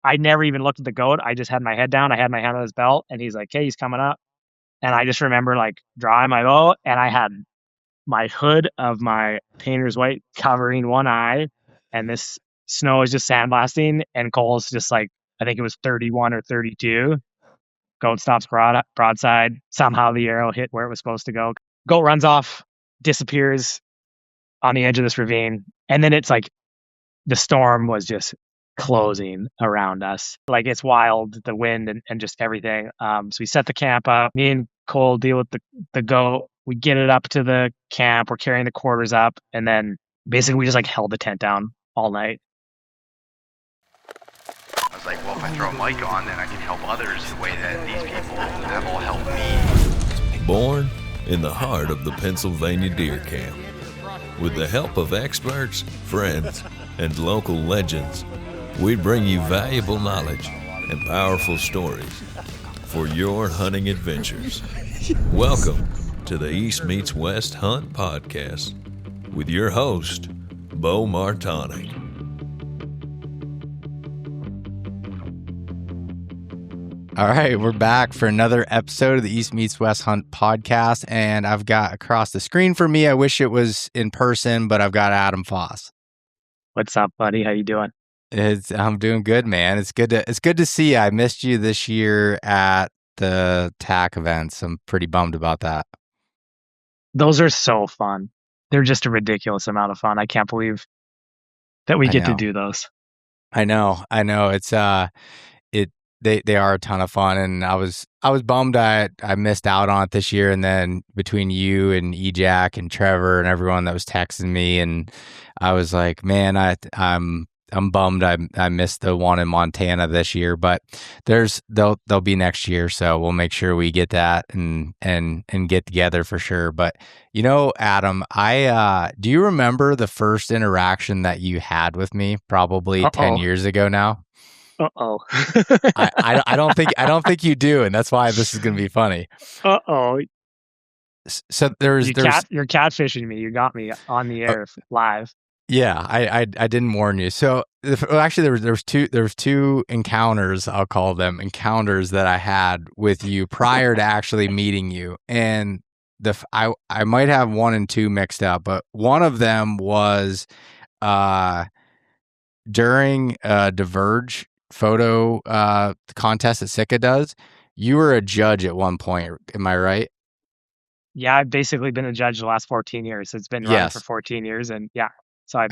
I never even looked at the goat. I just had my head down. I had my hand on his belt, and he's like, "Hey, he's coming up." And I just remember like drawing my bow, and I had my hood of my painter's white covering one eye, and this snow is just sandblasting, and Cole's just like, I think it was 31 or 32. Goat stops broadside. Somehow the arrow hit where it was supposed to go. Goat runs off, disappears on the edge of this ravine, and then it's like the storm was just closing around us. Like it's wild, the wind and just everything. So we set the camp up. Me and Cole deal with the goat. We get it up to the camp. We're carrying the quarters up, and then basically we just like held the tent down all night. I was like, well, if I throw a mic on, then I can help others the way that these people have all helped me. Born in the heart of the Pennsylvania deer camp, with the help of experts, friends, and local legends, we bring you valuable knowledge and powerful stories for your hunting adventures. Welcome to the East Meets West Hunt Podcast with your host, Beau Martonic. All right, we're back for another episode of the East Meets West Hunt Podcast, and I've got across the screen for me, I wish it was in person, but I've got Adam Foss. What's up, buddy? How you doing? I'm doing good, man. It's good to see you. I missed you this year at the TAC events. I'm pretty bummed about that. Those are so fun. They're just a ridiculous amount of fun. I can't believe that we get to do those. I know. It's they are a ton of fun, and I was bummed I missed out on it this year. And then between you and EJack and Trevor and everyone that was texting me, and I was like, man, I'm bummed I missed the one in Montana this year, but they'll be next year, so we'll make sure we get that and get together for sure. But you know, Adam, do you remember the first interaction that you had with me probably 10 years ago now? I don't think you do, and that's why this is gonna be funny. So you're catfishing me. You got me on the air live. Yeah, I didn't warn you. So actually, there was two encounters. I'll call them encounters that I had with you prior to actually meeting you, and I might have one and two mixed up, but one of them was during Diverge photo contest that SITKA does. You were a judge at one point. Am I right? Yeah, I've basically been a judge the last 14 years. It's been running for 14 years, and yeah. So I've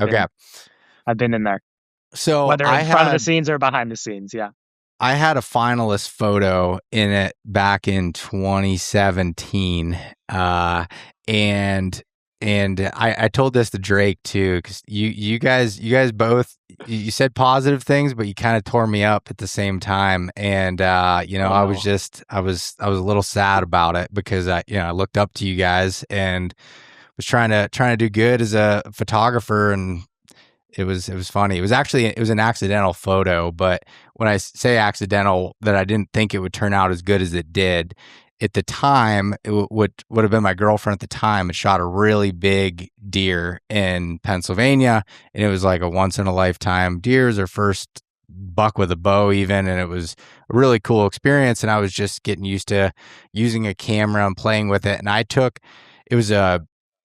been in there. So whether in front of the scenes or behind the scenes, yeah. I had a finalist photo in it back in 2017, and I told this to Drake too, because you guys both you said positive things, but you kind of tore me up at the same time, and I was a little sad about it because I looked up to you guys and was trying to do good as a photographer, and it was funny. It was an accidental photo, but when I say accidental, that I didn't think it would turn out as good as it did. At the time, it would have been my girlfriend at the time had shot a really big deer in Pennsylvania, and it was like a once in a lifetime deer. It was her first buck with a bow even, and it was a really cool experience, and I was just getting used to using a camera and playing with it. And it was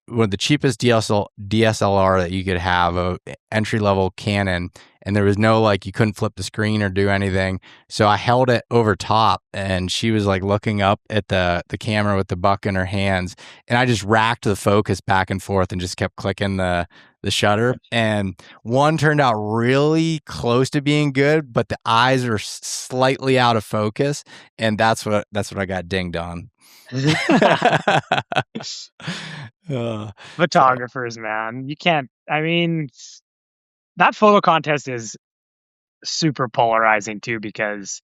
one of the cheapest DSLR that you could have, a entry-level Canon, and there was no, you couldn't flip the screen or do anything. So I held it over top, and she was looking up at the camera with the buck in her hands, and I just racked the focus back and forth and just kept clicking the shutter. And one turned out really close to being good, but the eyes were slightly out of focus, and that's what I got dinged on. Photographers, man, you can't. I mean, that photo contest is super polarizing too, because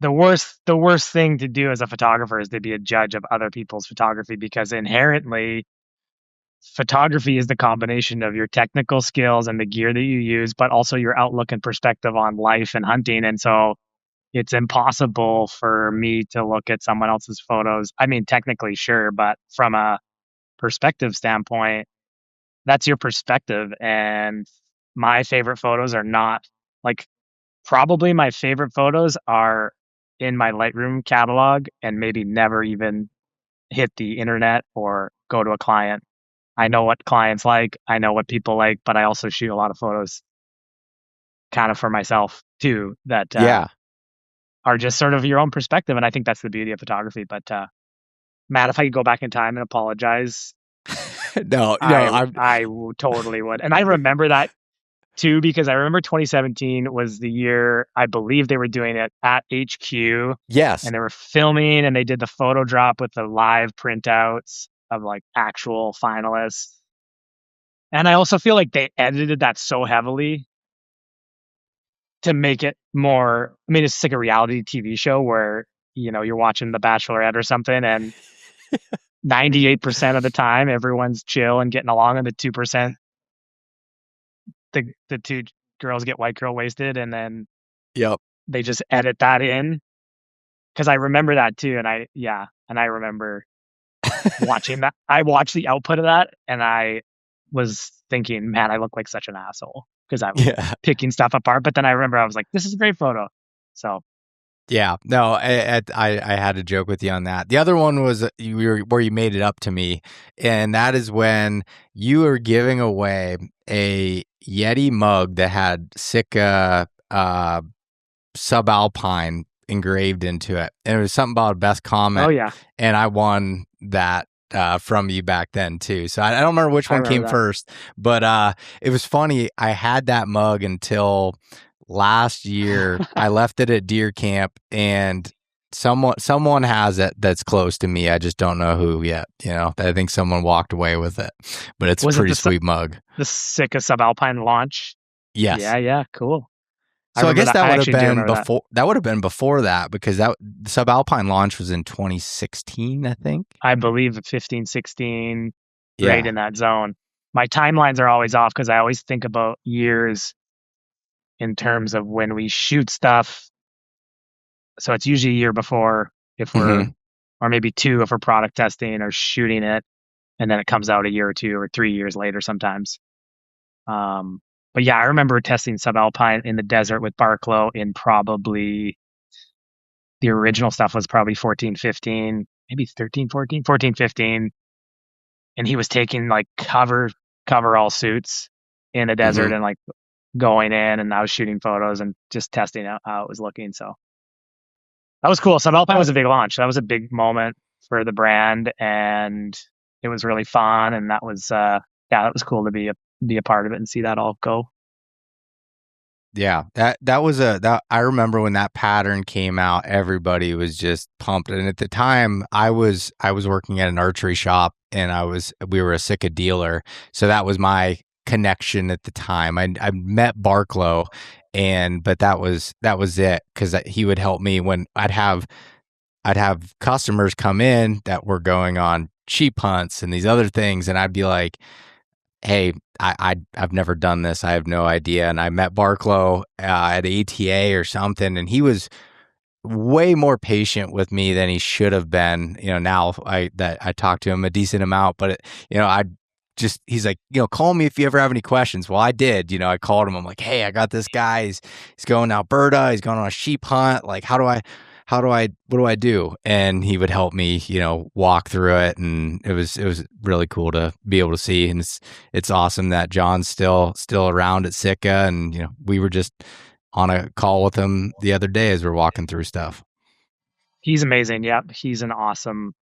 the worst thing to do as a photographer is to be a judge of other people's photography, because inherently photography is the combination of your technical skills and the gear that you use, but also your outlook and perspective on life and hunting. And so it's impossible for me to look at someone else's photos. I mean, technically, sure, but from a perspective standpoint, that's your perspective. And my favorite photos are not probably my favorite photos are in my Lightroom catalog and maybe never even hit the internet or go to a client. I know what clients like, I know what people like, but I also shoot a lot of photos kind of for myself too that are just sort of your own perspective. And I think that's the beauty of photography. But Matt, if I could go back in time and apologize, No, I totally would. And I remember that too, because I remember 2017 was the year I believe they were doing it at HQ. Yes. And they were filming and they did the photo drop with the live printouts of like actual finalists. And I also feel like they edited that so heavily to make it more, I mean, it's like a reality TV show where, you know, you're watching The Bachelorette or something and 98% of the time everyone's chill and getting along, and the 2% the two girls get white girl wasted, and then they just edit that in. Because I remember that too, and I remember watching that. I watched the output of that, and I was thinking, man, I look like such an asshole because I'm picking stuff apart. But then I remember I was like, this is a great photo. So yeah, no, I had a joke with you on that. The other one was where you made it up to me, and that is when you were giving away a Yeti mug that had SITKA Subalpine engraved into it, and it was something about best comment. Oh yeah, and I won that from you back then too. So I don't remember which one came first, but it was funny. I had that mug until last year. I left it at deer camp, and someone has it that's close to me. I just don't know who yet. You know, I think someone walked away with it, but it's a pretty sweet mug. The SITKA Subalpine launch. Yes. Yeah. Cool. So I guess that would have been before. That would have been before that, because the Subalpine launch was in 2016, I think. I believe 15, 16, right in that zone. My timelines are always off because I always think about years in terms of when we shoot stuff. So it's usually a year before if we're, or maybe 2 if we're product testing or shooting it, and then it comes out a year or 2 or 3 years later sometimes. But yeah, I remember testing Subalpine in the desert with Barklow in probably, the original stuff was probably 14, 15, maybe 13, 14, 15. And he was taking like coverall suits in the desert and like going in, and I was shooting photos and just testing out how it was looking. So that was cool. Subalpine was a big launch. That was a big moment for the brand, and it was really fun. And that was, that was cool to be a part of it and see that all go. Yeah, that was I remember when that pattern came out, everybody was just pumped. And at the time I was working at an archery shop, and we were a SITKA dealer. So that was my connection at the time. I met Barklow, but that was it, because he would help me when I'd have customers come in that were going on sheep hunts and these other things, and I'd be like, hey, I've never done this. I have no idea. And I met Barklow at ATA or something, and he was way more patient with me than he should have been. You know, now I talked to him a decent amount, but he's like, you know, call me if you ever have any questions. Well, I did. You know, I called him. I'm like, hey, I got this guy. He's going to Alberta. He's going on a sheep hunt. Like, what do I do? And he would help me, you know, walk through it. And it was really cool to be able to see. And it's awesome that John's still around at SITKA. And, you know, we were just on a call with him the other day as we're walking through stuff. He's amazing. Yep. He's an awesome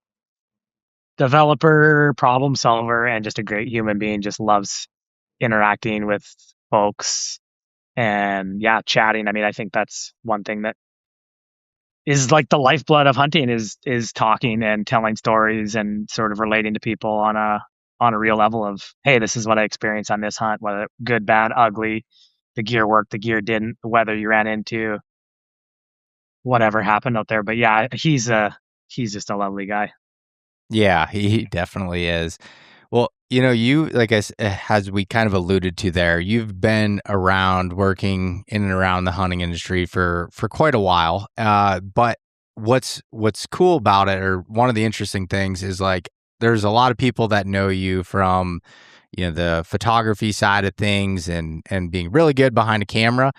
developer, problem solver, and just a great human being. Just loves interacting with folks and chatting. I mean, I think that's one thing that is like the lifeblood of hunting is talking and telling stories and sort of relating to people on a real level of, hey, this is what I experienced on this hunt, whether good, bad, ugly, the gear worked, the gear didn't, the weather you ran into, whatever happened out there. But yeah, he's just a lovely guy. Yeah, he definitely is. Well, you know, you, like as we kind of alluded to there, you've been around working in and around the hunting industry for quite a while. But what's cool about it, or one of the interesting things, is like there's a lot of people that know you from, you know, the photography side of things and being really good behind a camera.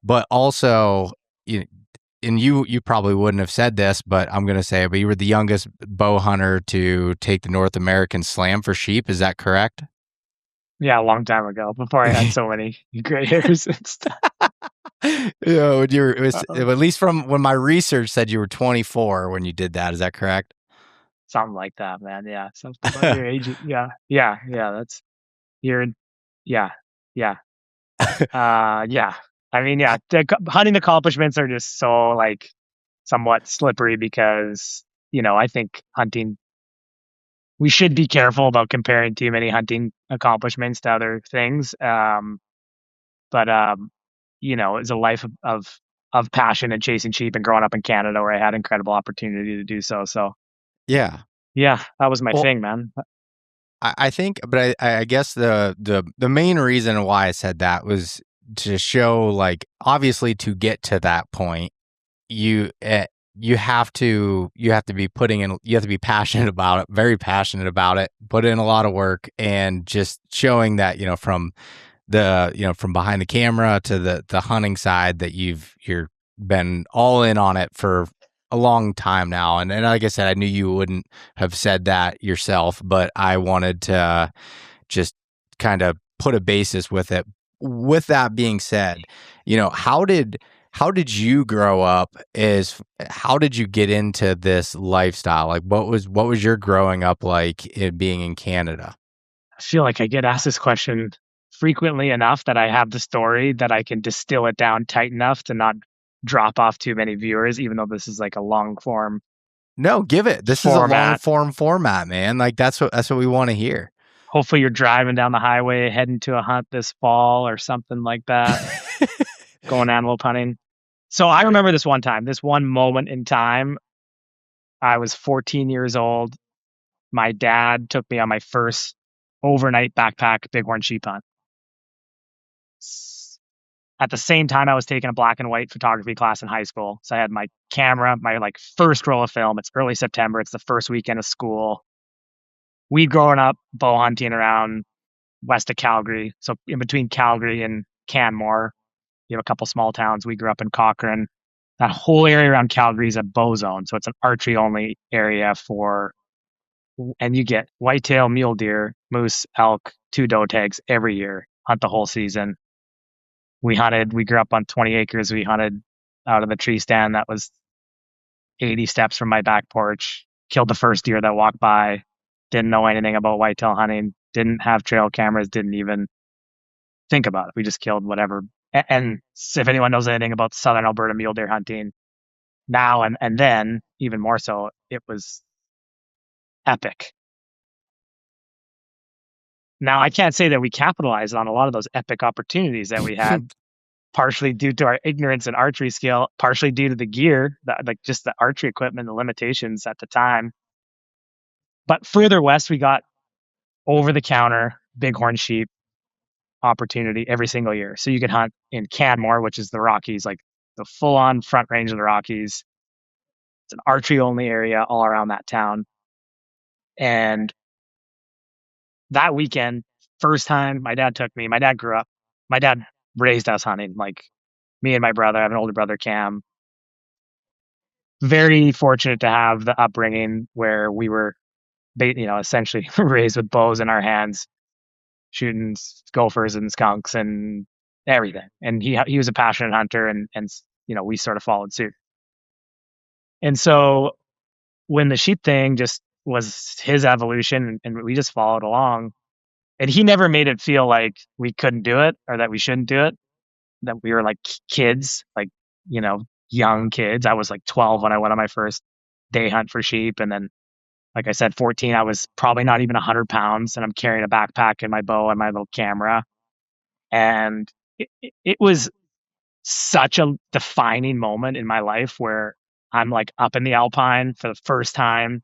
but also, and you probably wouldn't have said this, but I'm going to say it, but you were the youngest bow hunter to take the North American Slam for sheep. Is that correct? Yeah, a long time ago, before I had so many gray hairs and stuff. When at least from when my research said you were 24 when you did that. Is that correct? Something like that, man. Yeah, something about your age. Yeah. That's you're. Yeah, yeah. Yeah. I mean, yeah. Hunting accomplishments are just so like somewhat slippery because I think hunting. We should be careful about comparing too many hunting accomplishments to other things. But it's a life of passion and chasing sheep and growing up in Canada where I had incredible opportunity to do so. So yeah, that was my thing, man. I think, but I guess the main reason why I said that was to show, like, obviously to get to that point, you have to be putting in, you have to be passionate about it, very passionate about it, put in a lot of work, and just showing that, from from behind the camera to the hunting side, that you're been all in on it for a long time now. And like I said, I knew you wouldn't have said that yourself, but I wanted to just kind of put a basis with it. With that being said, how did you grow up? How did you get into this lifestyle? Like, what was your growing up like in being in Canada? I feel like I get asked this question frequently enough that I have the story that I can distill it down tight enough to not drop off too many viewers, even though this is like a long form. No, give it. This format. Is a long form format, man. Like that's what we want to hear. Hopefully you're driving down the highway heading to a hunt this fall or something like that. Going antelope hunting. So I remember this one moment in time. I was 14 years old. My dad took me on my first overnight backpack bighorn sheep hunt. At the same time, I was taking a black and white photography class in high school. So I had my camera, my like first roll of film. It's early September. It's the first weekend of school. We'd grown up bow hunting around west of Calgary. So in between Calgary and Canmore, you have a couple small towns. We grew up in Cochrane. That whole area around Calgary is a bow zone. So it's an archery only area and you get whitetail, mule deer, moose, elk, 2 doe tags every year, hunt the whole season. We grew up on 20 acres. We hunted out of the tree stand that was 80 steps from my back porch, killed the first deer that walked by, didn't know anything about whitetail hunting, didn't have trail cameras, didn't even think about it. We just killed whatever. And if anyone knows anything about southern Alberta mule deer hunting now and then, even more so, it was epic. Now, I can't say that we capitalized on a lot of those epic opportunities that we had, partially due to our ignorance and archery skill, partially due to the gear, like just the archery equipment, the limitations at the time. But further west, we got over-the-counter bighorn sheep opportunity every single year. So you could hunt in Canmore, which is the Rockies, like the full-on front range of the Rockies. It's an archery-only area all around that town. And that weekend, first time my dad took me, my dad raised us hunting, like me and my brother. I have an older brother, Cam. Very fortunate to have the upbringing where we were, essentially raised with bows in our hands, shooting gophers and skunks and everything. And he was a passionate hunter, and we sort of followed suit. And so when the sheep thing just was his evolution, and we just followed along, and he never made it feel like we couldn't do it or that we shouldn't do it, that we were like kids, like, young kids. I was like 12 when I went on my first day hunt for sheep. And then, like I said, 14, I was probably not even 100 pounds, and I'm carrying a backpack and my bow and my little camera. And it was such a defining moment in my life where I'm like up in the Alpine for the first time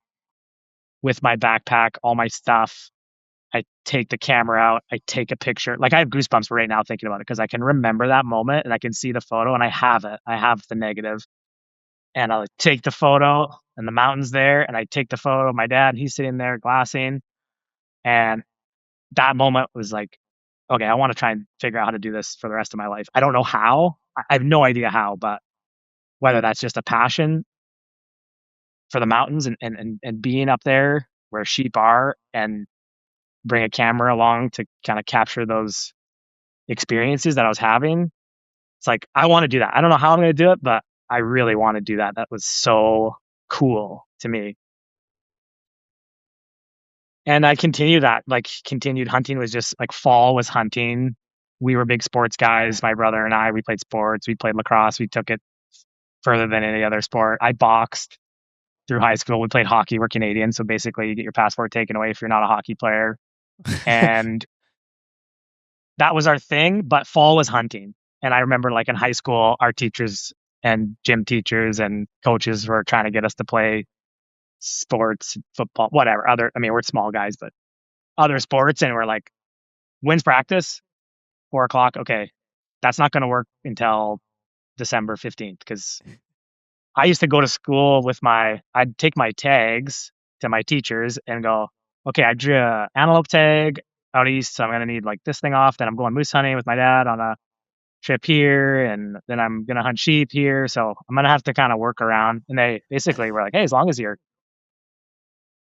with my backpack, all my stuff. I take the camera out, I take a picture. Like, I have goosebumps right now thinking about it, because I can remember that moment and I can see the photo, and I have it. I have the negative. And I'll take the photo, and the mountain's there, and I take the photo of my dad. He's sitting there glassing. And that moment was like, okay, I want to try and figure out how to do this for the rest of my life. I don't know how. I have no idea how, but whether that's just a passion for the mountains and being up there where sheep are and bring a camera along to kind of capture those experiences that I was having. It's like, I want to do that. I don't know how I'm going to do it, but I really want to do that. That was so cool to me. And I continued that, like continued hunting was just like fall was hunting. We were big sports guys. My brother and I, we played sports. We played lacrosse. We took it further than any other sport. I boxed through high school. We played hockey. We're Canadian. So basically you get your passport taken away if you're not a hockey player. And that was our thing, but fall was hunting. And I remember like in high school, our teachers and gym teachers and coaches were trying to get us to play sports, football, whatever. I mean, we're small guys, but other sports. And we're like, when's practice? 4:00. Okay. That's not going to work until December 15th. Cause I used to go to school with I'd take my tags to my teachers and go, okay, I drew an antelope tag out east. So I'm going to need like this thing off. Then I'm going moose hunting with my dad on a trip here. And then I'm going to hunt sheep here. So I'm going to have to kind of work around. And they basically were like, hey, as long as you're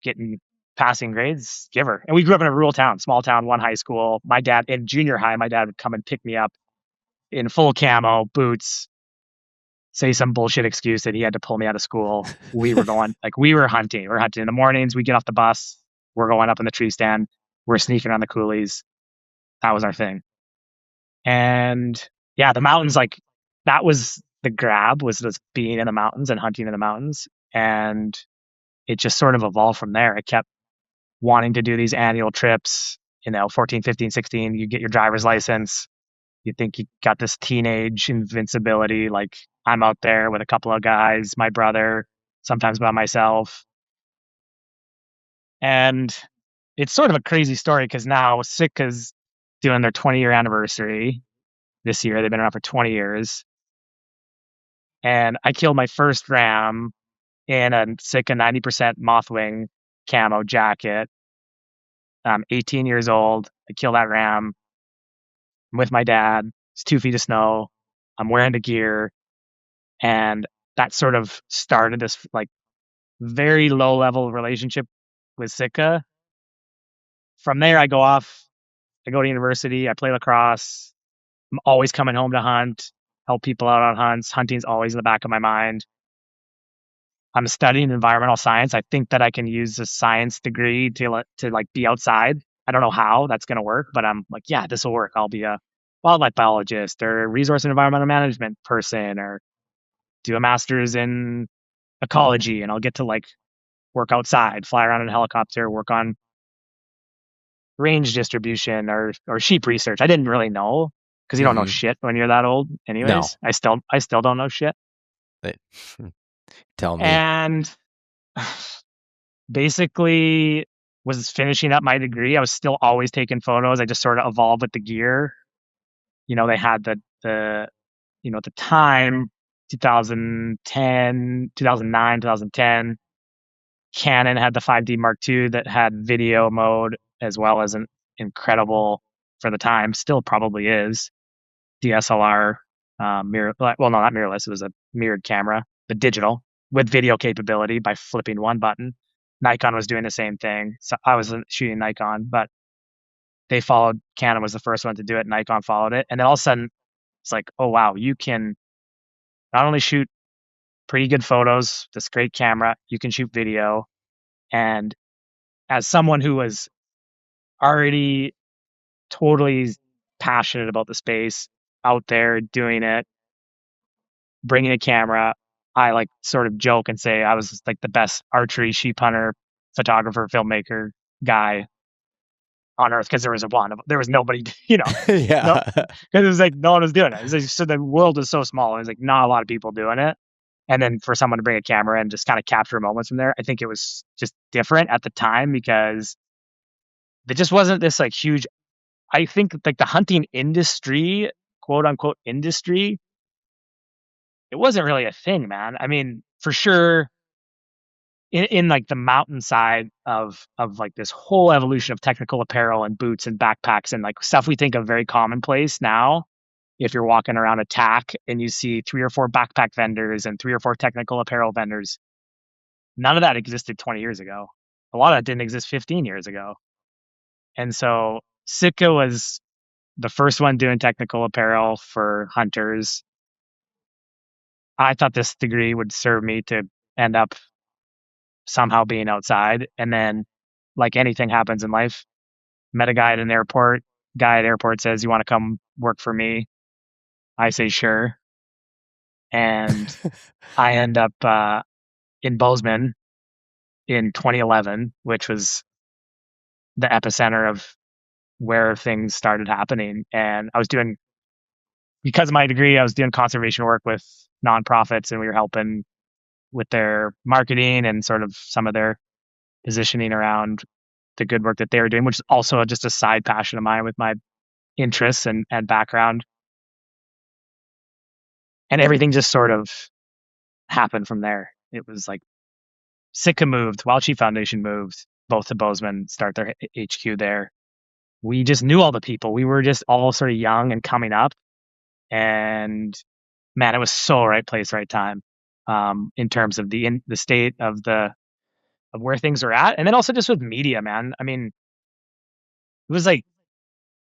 getting passing grades, give her. And we grew up in a rural town, small town, one high school. My dad in junior high, my dad would come and pick me up in full camo, boots, say some bullshit excuse that he had to pull me out of school. We were going, like, we were hunting. We're hunting in the mornings. We get off the bus. We're going up in the tree stand. We're sneaking on the coulees. That was our thing. And yeah, the mountains, like, that was the grab, was just being in the mountains and hunting in the mountains. And it just sort of evolved from there. I kept wanting to do these annual trips, 14, 15, 16, you get your driver's license. You think you got this teenage invincibility. Like, I'm out there with a couple of guys, my brother, sometimes by myself. And it's sort of a crazy story because now SITKA's doing their 20-year anniversary this year. They've been around for 20 years. And I killed my first ram in a SITKA 90% mothwing camo jacket. I'm 18 years old. I killed that ram. I'm with my dad. It's 2 feet of snow. I'm wearing the gear. And that sort of started this like very low level relationship with SITKA. From there, I go to university. I play lacrosse. I'm always coming home to hunt, help people out on hunts. Hunting's always in the back of my mind. I'm studying environmental science. I think that I can use a science degree to like be outside. I don't know how that's going to work, but I'm like, yeah, this will work. I'll be a wildlife biologist or resource and environmental management person, or do a master's in ecology, and I'll get to like work outside, fly around in a helicopter, work on range distribution or sheep research. I didn't really know because you don't know shit when you're that old. Anyways, no. I still don't know shit. Tell me. And basically was finishing up my degree. I was still always taking photos. I just sort of evolved with the gear. They had the at the time, 2010, 2009, 2010, Canon had the 5D Mark II that had video mode as well as an incredible, for the time, still probably is, DSLR mirror. Well, no, not mirrorless. It was a mirrored camera, but digital with video capability by flipping one button. Nikon was doing the same thing. So I was shooting Nikon, but they followed. Canon was the first one to do it. Nikon followed it. And then all of a sudden, it's like, oh, wow, you can not only shoot pretty good photos, this great camera, you can shoot video. And as someone who was already totally passionate about the space, out there doing it, bringing a camera, I like sort of joke and say I was like the best archery sheep hunter, photographer, filmmaker guy on earth, because there was nobody, yeah, because it was like no one was doing it. It was like, so the world is so small. It was like not a lot of people doing it. And then for someone to bring a camera and just kind of capture moments from there, I think it was just different at the time because there just wasn't this like huge. I think like the hunting industry, quote unquote industry, it wasn't really a thing, man. I mean, for sure, in like the mountainside of like this whole evolution of technical apparel and boots and backpacks and like stuff we think of very commonplace now. If you're walking around a tack and you see 3 or 4 backpack vendors and 3 or 4 technical apparel vendors, none of that existed 20 years ago. A lot of that didn't exist 15 years ago. And so SITKA was the first one doing technical apparel for hunters. I thought this degree would serve me to end up somehow being outside. And then, like anything happens in life, met a guy at an airport. Guy at airport says, "You want to come work for me?" I say, "Sure." And I end up in Bozeman in 2011, which was the epicenter of where things started happening. And I was doing, because of my degree, I was doing conservation work with nonprofits, and we were helping with their marketing and sort of some of their positioning around the good work that they were doing, which is also just a side passion of mine with my interests and background. And everything just sort of happened from there. It was like SITKA moved, Wild Sheep Foundation moved, both to Bozeman, start their HQ there. We just knew all the people. We were just all sort of young and coming up. And man, it was so right place, right time, in terms of the state of where things are at. And then also just with media, man. I mean, it was like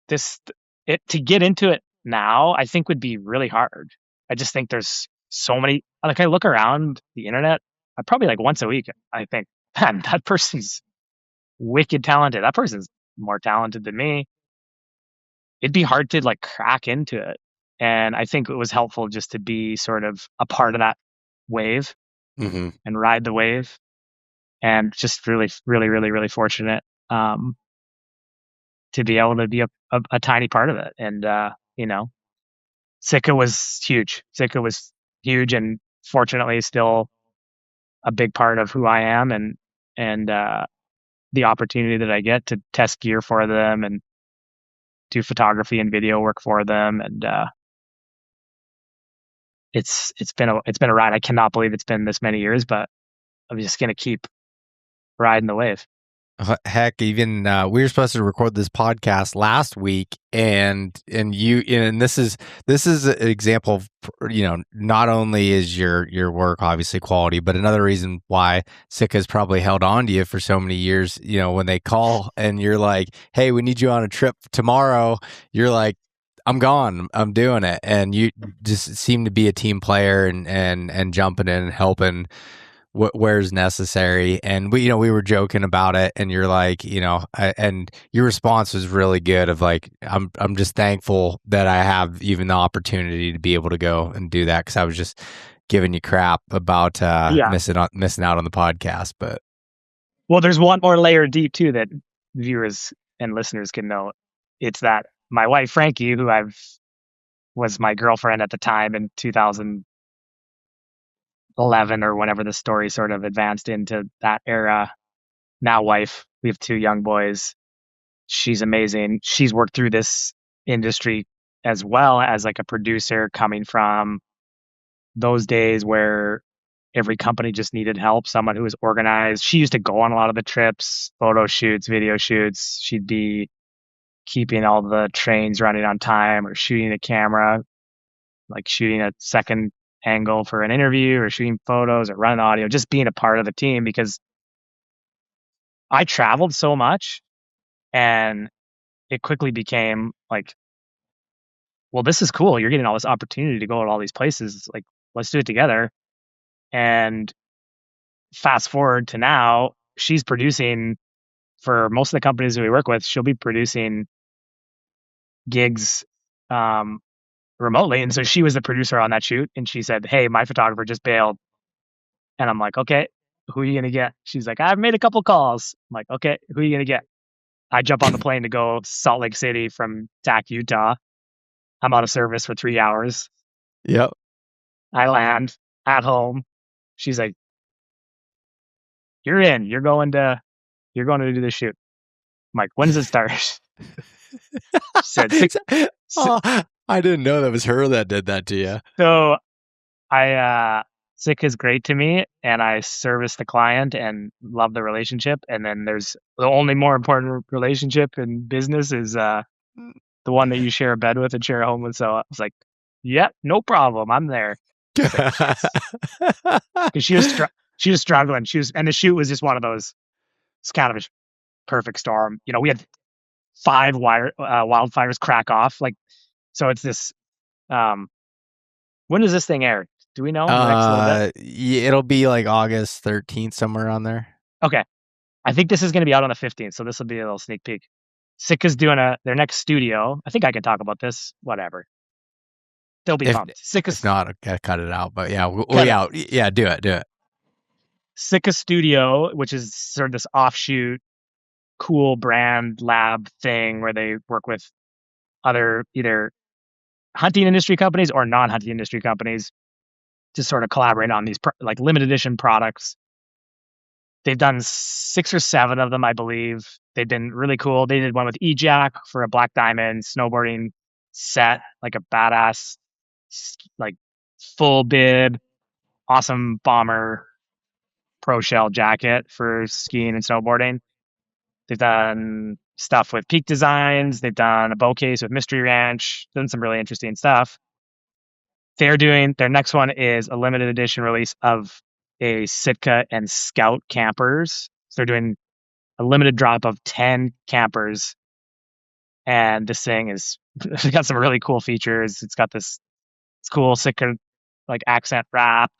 to get into it now, I think would be really hard. I just think there's so many, like I look around the internet, I probably like once a week, I think, man, that person's wicked talented. That person's more talented than me. It'd be hard to like crack into it. And I think it was helpful just to be sort of a part of that wave and ride the wave. And just really, really, really, really fortunate to be able to be a tiny part of it. And, SITKA was huge. SITKA was huge, and fortunately still a big part of who I am, and the opportunity that I get to test gear for them and do photography and video work for them. And it's been a ride. I cannot believe it's been this many years, but I'm just gonna keep riding the wave. Heck, even we were supposed to record this podcast last week, and this is an example of, not only is your work obviously quality, but another reason why SITKA has probably held on to you for so many years. When they call and you're like, "Hey, we need you on a trip tomorrow," you're like, "I'm gone. I'm doing it." And you just seem to be a team player and jumping in and helping where's necessary. And we were joking about it, and you're like, and your response was really good of like, I'm just thankful that I have even the opportunity to be able to go and do that, because I was just giving you crap about missing out on the podcast. But well, there's one more layer deep too that viewers and listeners can know. It's that my wife Frankie, who was my girlfriend at the time in 2011 or whenever the story sort of advanced into that era, now wife, we have 2 young boys. She's amazing. She's worked through this industry as well as like a producer, coming from those days where every company just needed help, someone who was organized. She used to go on a lot of the trips, photo shoots, video shoots. She'd be keeping all the trains running on time, or shooting a camera, like shooting a second angle for an interview, or shooting photos, or running audio, just being a part of the team. Because I traveled so much, and it quickly became like, well, this is cool. You're getting all this opportunity to go to all these places. Like, let's do it together. And fast forward to now, she's producing for most of the companies that we work with. She'll be producing gigs remotely. And so she was the producer on that shoot, and she said, "Hey, my photographer just bailed." And I'm like, "Okay, who are you going to get?" She's like, "I've made a couple calls." I'm like, "Okay, who are you going to get?" I jump on the plane to go Salt Lake City from TAC, Utah. I'm out of service for 3 hours. Yep. I land at home. She's like, "You're in. You're going to do this shoot." I'm like, "When does it start?" She said, I didn't know that was her that did that to you. So I Sitka is great to me, and I service the client and love the relationship. And then there's the only more important relationship in business is the one that you share a bed with and share a home with. So I was like, yeah, no problem, I'm there. It's like, yes, because she was struggling. And the shoot was just one of those. It's kind of a perfect storm. You know, we had 5 wildfires crack off. Like, so it's this. When does this thing air? Do we know? The next little bit? Yeah, it'll be like August 13th, somewhere around there. Okay. I think this is going to be out on the 15th, so this will be a little sneak peek. Sitka's doing their next studio. I think I can talk about this. Whatever. They'll be pumped. If not, I cut it out. But yeah, yeah, do it. Sitka Studio, which is sort of this offshoot, cool brand lab thing where they work with other either hunting industry companies or non-hunting industry companies to sort of collaborate on these like limited edition products. They've done 6 or 7 of them, I believe. They've been really cool. They did one with E-Jack for a Black Diamond snowboarding set, like a badass, like full bib, awesome bomber pro shell jacket for skiing and snowboarding. They've done stuff with Peak Designs. They've done a bow case with Mystery Ranch. Done some really interesting stuff. They're doing their next one is a limited edition release of a Sitka and Scout campers. So they're doing a limited drop of 10 campers. And this thing is it's got some really cool features. It's got this cool Sitka like accent wrap.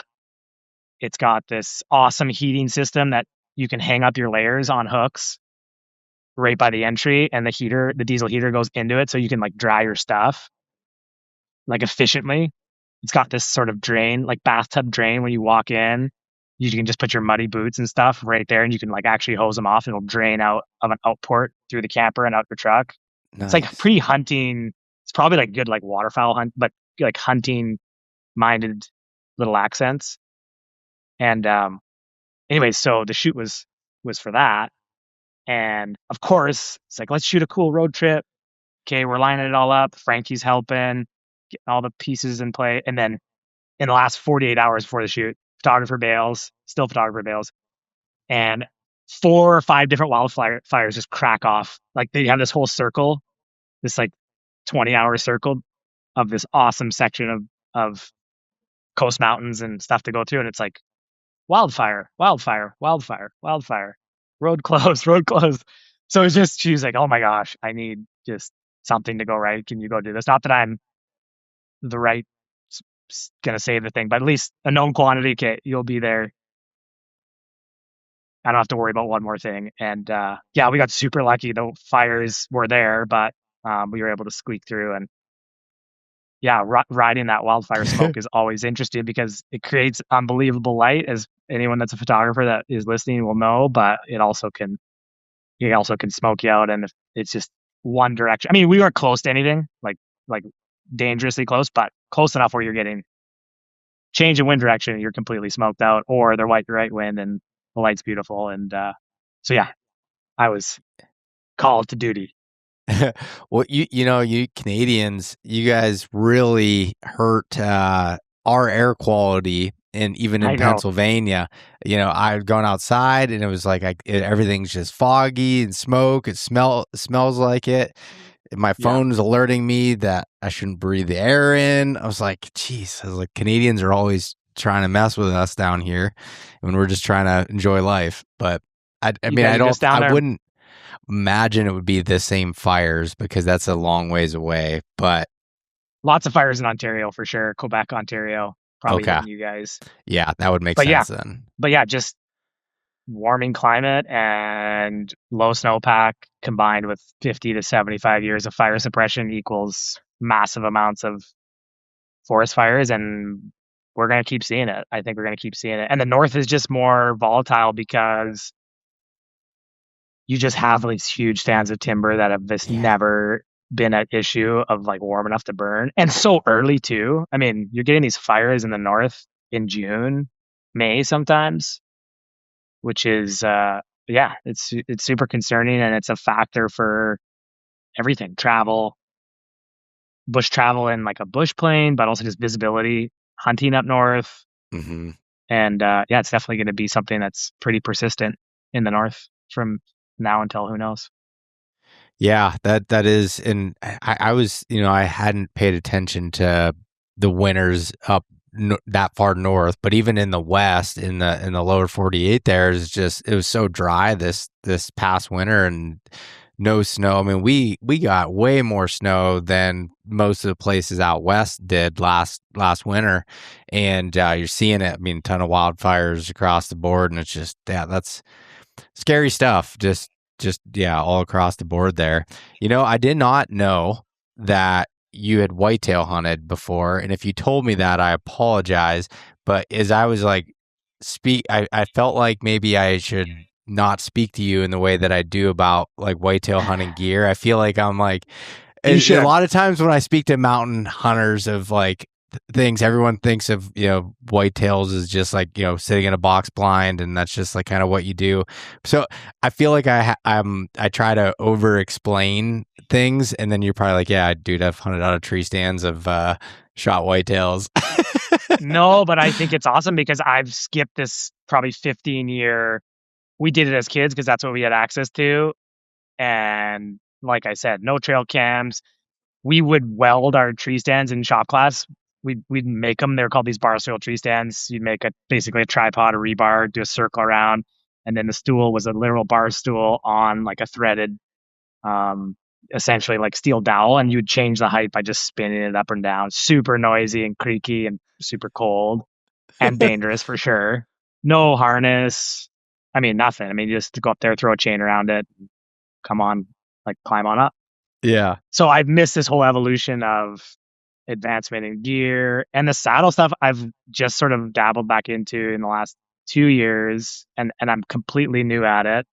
It's got this awesome heating system that you can hang up your layers on hooks right by the entry, and the diesel heater goes into it so you can like dry your stuff like efficiently. It's got this sort of drain, like bathtub drain when you walk in. You can just put your muddy boots and stuff right there, and you can like actually hose them off, and it'll drain out of an outport through the camper and out your truck. Nice. It's like pre-hunting. It's probably like good like waterfowl hunt, but like hunting minded little accents. And anyway, so the shoot was for that. And of course, it's like, let's shoot a cool road trip. Okay, we're lining it all up. Frankie's helping, getting all the pieces in play. And then in the last 48 hours before the shoot, photographer bails, and 4 or 5 different wildfires just crack off. Like they have this whole circle, this like 20-hour circle of this awesome section of coast mountains and stuff to go through. And it's like wildfire, road closed. So it's just, she's like, oh my gosh, I need just something to go right. Can you go do this? Not that I'm the right gonna say the thing, but at least a known quantity. Okay, you'll be there. I don't have to worry about one more thing. And yeah, we got super lucky. The fires were there, but we were able to squeak through. And yeah, riding that wildfire smoke is always interesting because it creates unbelievable light, as anyone that's a photographer that is listening will know. But it also can smoke you out, and if it's just one direction. I mean, we weren't close to anything like dangerously close, but close enough where you're getting change in wind direction and you're completely smoked out, or they're right wind and the light's beautiful. And so yeah, I was called to duty. Well, you Canadians, you guys really hurt our air quality, and even in Pennsylvania, I've gone outside and it was like everything's just foggy and smoke. It smells like it. My phone's alerting me that I shouldn't breathe the air in. I was like, geez, Canadians are always trying to mess with us down here when we're just trying to enjoy life. But I wouldn't imagine it would be the same fires because that's a long ways away. But lots of fires in Ontario for sure. Quebec, Ontario, probably hitting you guys. Yeah, that would make sense then. But yeah, just warming climate and low snowpack combined with 50 to 75 years of fire suppression equals massive amounts of forest fires, and we're going to keep seeing it. I think we're going to keep seeing it. And the north is just more volatile because you just have these huge stands of timber that have just never been an issue of like warm enough to burn, and so early too. I mean, you're getting these fires in the north in June, May sometimes, which is it's super concerning, and it's a factor for everything: travel, bush travel in like a bush plane, but also just visibility, hunting up north. Mm-hmm. And yeah, it's definitely going to be something that's pretty persistent in the north from now until who knows. Yeah, that is, and I was, I hadn't paid attention to the winters up that far north, but even in the west, in the lower 48, it was so dry this past winter and no snow. I mean, we got way more snow than most of the places out west did last winter, and you're seeing it. I mean, a ton of wildfires across the board, and it's just that's scary stuff. Just yeah, all across the board there. I did not know that you had whitetail hunted before, and if you told me that, I apologize. But as I was like I felt like maybe I should not speak to you in the way that I do about like whitetail hunting gear. I feel like I'm like a lot of times when I speak to mountain hunters of like things, everyone thinks of whitetails as just like sitting in a box blind, and that's just like kind of what you do. So I feel like I try to over explain things, and then you're probably like, yeah, dude, I've hunted out of tree stands of shot whitetails. No, but I think it's awesome because I've skipped this probably 15-year. We did it as kids because that's what we had access to, and like I said, no trail cams. We would weld our tree stands in shop class. We'd make them. They're called these bar stool tree stands. You'd make basically a tripod, a rebar, do a circle around, and then the stool was a literal bar stool on like a threaded, essentially like steel dowel, and you'd change the height by just spinning it up and down. Super noisy and creaky and super cold and dangerous for sure. No harness. I mean, nothing. I mean, you just go up there, throw a chain around it, come on, like climb on up. Yeah. So I've missed this whole evolution of advancement in gear, and the saddle stuff I've just sort of dabbled back into in the last 2 years, and I'm completely new at it.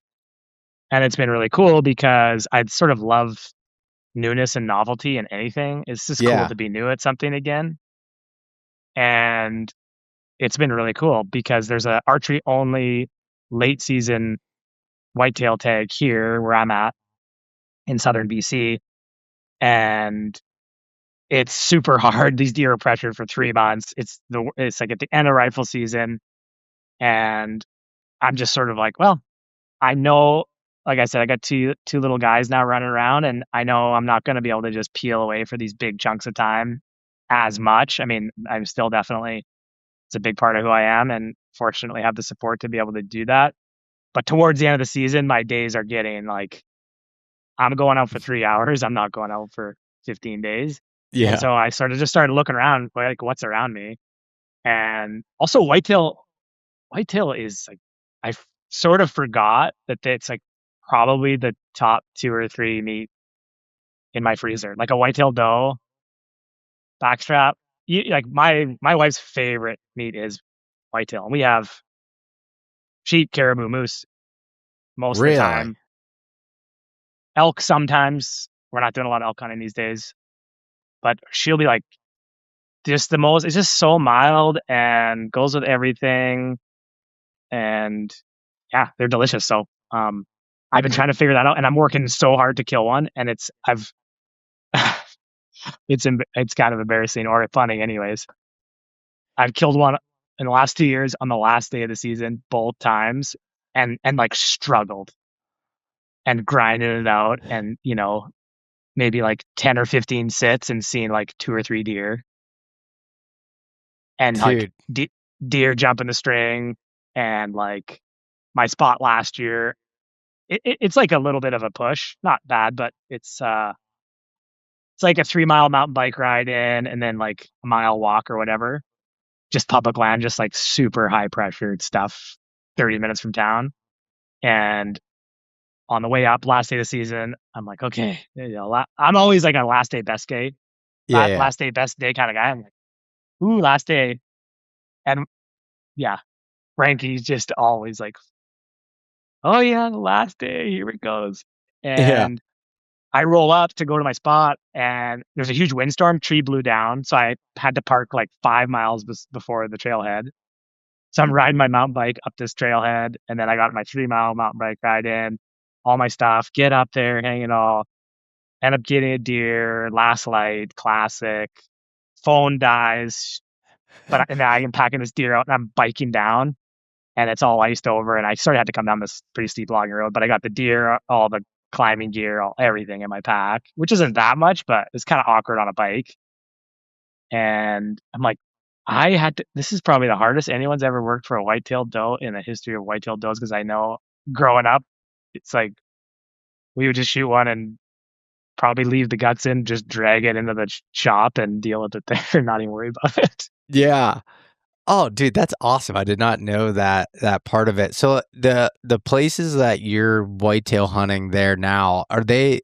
And it's been really cool because I sort of love newness and novelty in anything. It's just cool to be new at something again. And it's been really cool because there's a archery only late season whitetail tag here where I'm at in southern BC. And it's super hard. These deer are pressured for 3 months. It's like at the end of rifle season, and I'm just sort of like, well, I know, like I said, I got two little guys now running around, and I know I'm not going to be able to just peel away for these big chunks of time as much. I mean, I'm still definitely, it's a big part of who I am, and fortunately have the support to be able to do that. But towards the end of the season, my days are getting like, I'm going out for 3 hours. I'm not going out for 15 days. And so I started looking around, like what's around me. And also whitetail is like, sort of forgot that it's like probably the top 2 or 3 meat in my freezer. Like a whitetail doe, backstrap. Like my wife's favorite meat is whitetail. And we have sheep, caribou, moose most of the time. Elk sometimes. We're not doing a lot of elk hunting these days. But she'll be like, just the most, it's just so mild and goes with everything. And yeah, they're delicious. So I've been trying to figure that out, and I'm working so hard to kill one, and it's kind of embarrassing or funny anyways. I've killed one in the last 2 years on the last day of the season, both times, and like struggled and grinding it out, and maybe like 10 or 15 sits and seeing like 2 or 3 deer. And like deer jumping the string, and like my spot last year, it's like a little bit of a push, not bad, but it's like a 3-mile mountain bike ride in, and then like a mile walk or whatever, just public land, just like super high pressured stuff, 30 minutes from town. And on the way up, last day of the season, I'm like, okay, I'm always like a last day best day, last day best day kind of guy. I'm like, ooh, last day. And yeah, Frankie's just always like, oh yeah, the last day, here it goes. And I roll up to go to my spot, and there's a huge windstorm. Tree blew down, so I had to park like 5 miles before the trailhead. So I'm riding my mountain bike up this trailhead, and then I got my 3-mile mountain bike ride in, all my stuff, get up there, hang it all, end up getting a deer, last light, classic, phone dies, and then I'm packing this deer out and I'm biking down and it's all iced over. And I sort of had to come down this pretty steep logging road, but I got the deer, all the climbing gear, everything in my pack, which isn't that much, but it's kind of awkward on a bike. And I'm like, this is probably the hardest anyone's ever worked for a white-tailed doe in the history of white-tailed does, because I know growing up, it's like we would just shoot one and probably leave the guts in, just drag it into the shop and deal with it there, not even worry about it. Yeah. Oh, dude, that's awesome. I did not know that part of it. So the places that you're whitetail hunting there now, are they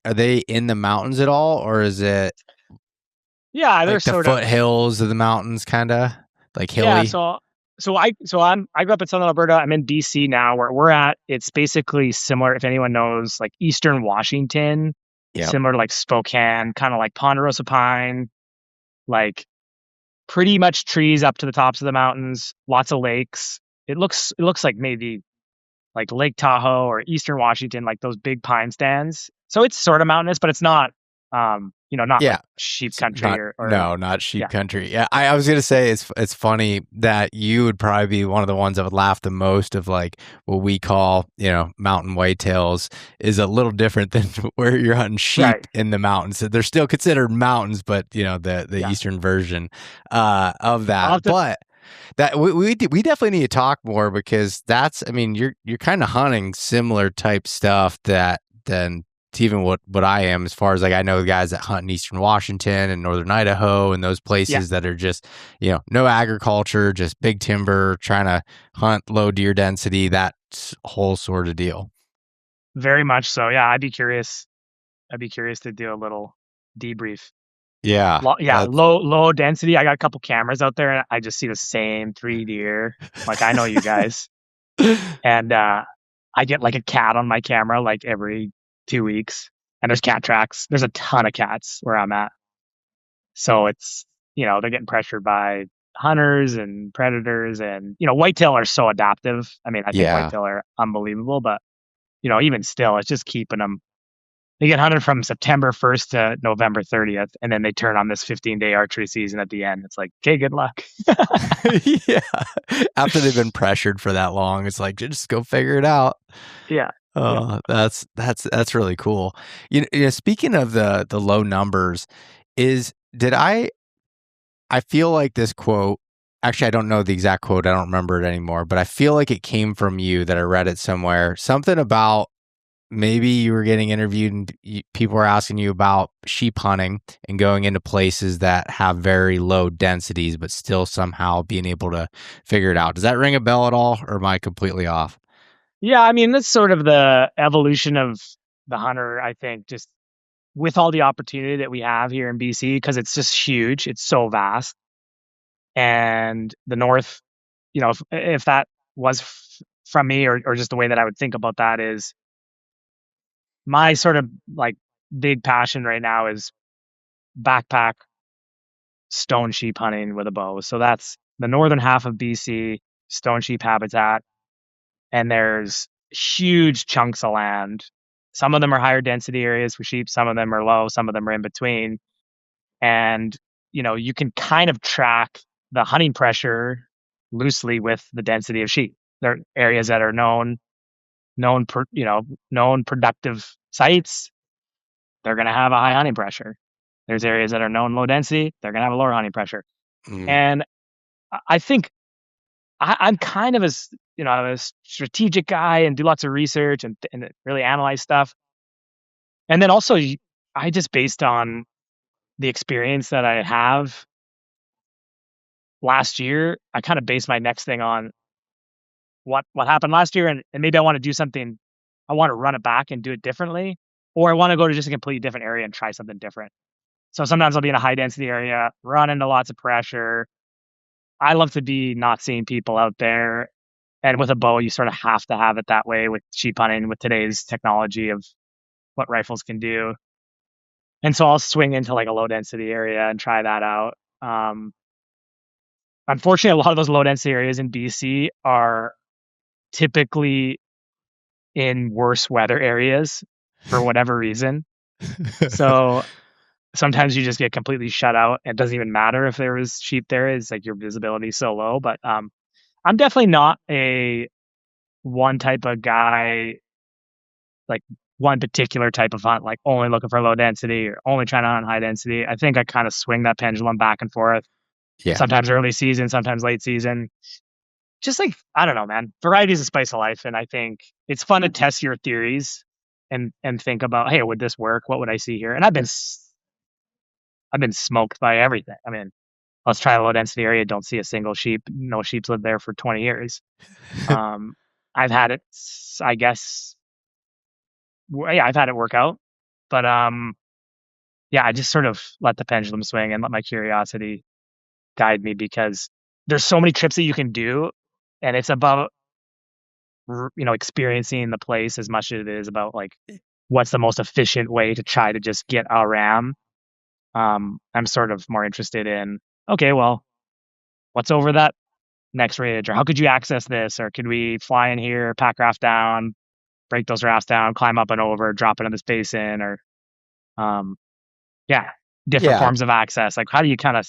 in the mountains at all, or is it Yeah, they're like the sort of foothills of the mountains, kind of like yeah. hilly? I grew up in Southern Alberta. I'm in BC now, where we're at. It's basically similar, if anyone knows, like Eastern Washington, Yeah. similar to like Spokane, kind of like Ponderosa Pine, like pretty much trees up to the tops of the mountains, lots of lakes. It looks like maybe like Lake Tahoe or Eastern Washington, like those big pine stands. So it's sort of mountainous, but it's not not Yeah. like sheep country Not sheep yeah. country. Yeah, I was gonna say it's funny that you would probably be one of the ones that would laugh the most of like what we call mountain whitetails is a little different than where you're hunting sheep Right. in the mountains. So they're still considered mountains, but the Yeah. eastern version of that. To, but that we definitely need to talk more, because you're kind of hunting similar type stuff than to even what I am, as far as like I know guys that hunt in Eastern Washington and Northern Idaho and those places that are just no agriculture, just big timber, trying to hunt low deer density, that whole sort of deal. Very much so. Yeah, I'd be curious to do a little debrief. Yeah. Low density. I got a couple cameras out there and I just see the same 3 deer. Like, I know you guys. And I get like a cat on my camera like every 2 weeks, and there's cat tracks. There's a ton of cats where I'm at. So it's, they're getting pressured by hunters and predators, and, whitetail are so adaptive. I mean, I think whitetail are unbelievable, but, even still, it's just keeping them. They get hunted from September 1st to November 30th, and then they turn on this 15-day archery season at the end. It's like, okay, good luck. Yeah. After they've been pressured for that long, it's like, just go figure it out. Yeah. Oh, that's really cool. Speaking of the low numbers, I feel like this quote, actually I don't know the exact quote, I don't remember it anymore, but I feel like it came from you, that I read it somewhere. Something about maybe you were getting interviewed and people were asking you about sheep hunting and going into places that have very low densities, but still somehow being able to figure it out. Does that ring a bell at all, or am I completely off? Yeah, I mean, that's sort of the evolution of the hunter, I think, just with all the opportunity that we have here in BC, because it's just huge. It's so vast. And the North, if that was from me, or just the way that I would think about that, is my sort of like big passion right now is backpack stone sheep hunting with a bow. So that's the northern half of BC, stone sheep habitat. And there's huge chunks of land. Some of them are higher density areas for sheep. Some of them are low. Some of them are in between. And, you can kind of track the hunting pressure loosely with the density of sheep. There are areas that are known productive sites. They're going to have a high hunting pressure. There's areas that are known low density. They're going to have a lower hunting pressure. And I think I'm kind of a strategic guy and do lots of research and really analyze stuff. And then also, I just, based on the experience that I have last year, I kind of base my next thing on what happened last year, and maybe I want to do something. I want to run it back and do it differently, or I want to go to just a completely different area and try something different. So sometimes I'll be in a high density area, run into lots of pressure. I love to be not seeing people out there. And with a bow, you sort of have to have it that way with sheep hunting, with today's technology of what rifles can do. And so I'll swing into like a low density area and try that out. Unfortunately, a lot of those low density areas in BC are typically in worse weather areas for whatever reason. So sometimes you just get completely shut out. It doesn't even matter if there was sheep there. It's like your visibility is so low. But I'm definitely not a one type of guy, like one particular type of hunt, like only looking for low density or only trying to hunt high density. I think I kind of swing that pendulum back and forth. Yeah. Sometimes early season, sometimes late season. Just like, I don't know, man. Variety is a spice of life, and I think it's fun to test your theories and think about, hey, would this work? What would I see here? And I've been smoked by everything. I mean, let's try a low density area. Don't see a single sheep. No sheep's lived there for 20 years. Um, I've had it, I guess. Yeah, I've had it work out, but yeah, I just sort of let the pendulum swing and let my curiosity guide me, because there's so many trips that you can do, and it's about experiencing the place as much as it is about like what's the most efficient way to try to just get a ram. I'm sort of more interested in, okay, well, what's over that next ridge, or how could you access this, or could we fly in here, pack raft down, break those rafts down, climb up and over, drop it in this basin, or um, yeah, different Yeah. forms of access. Like, how do you kind of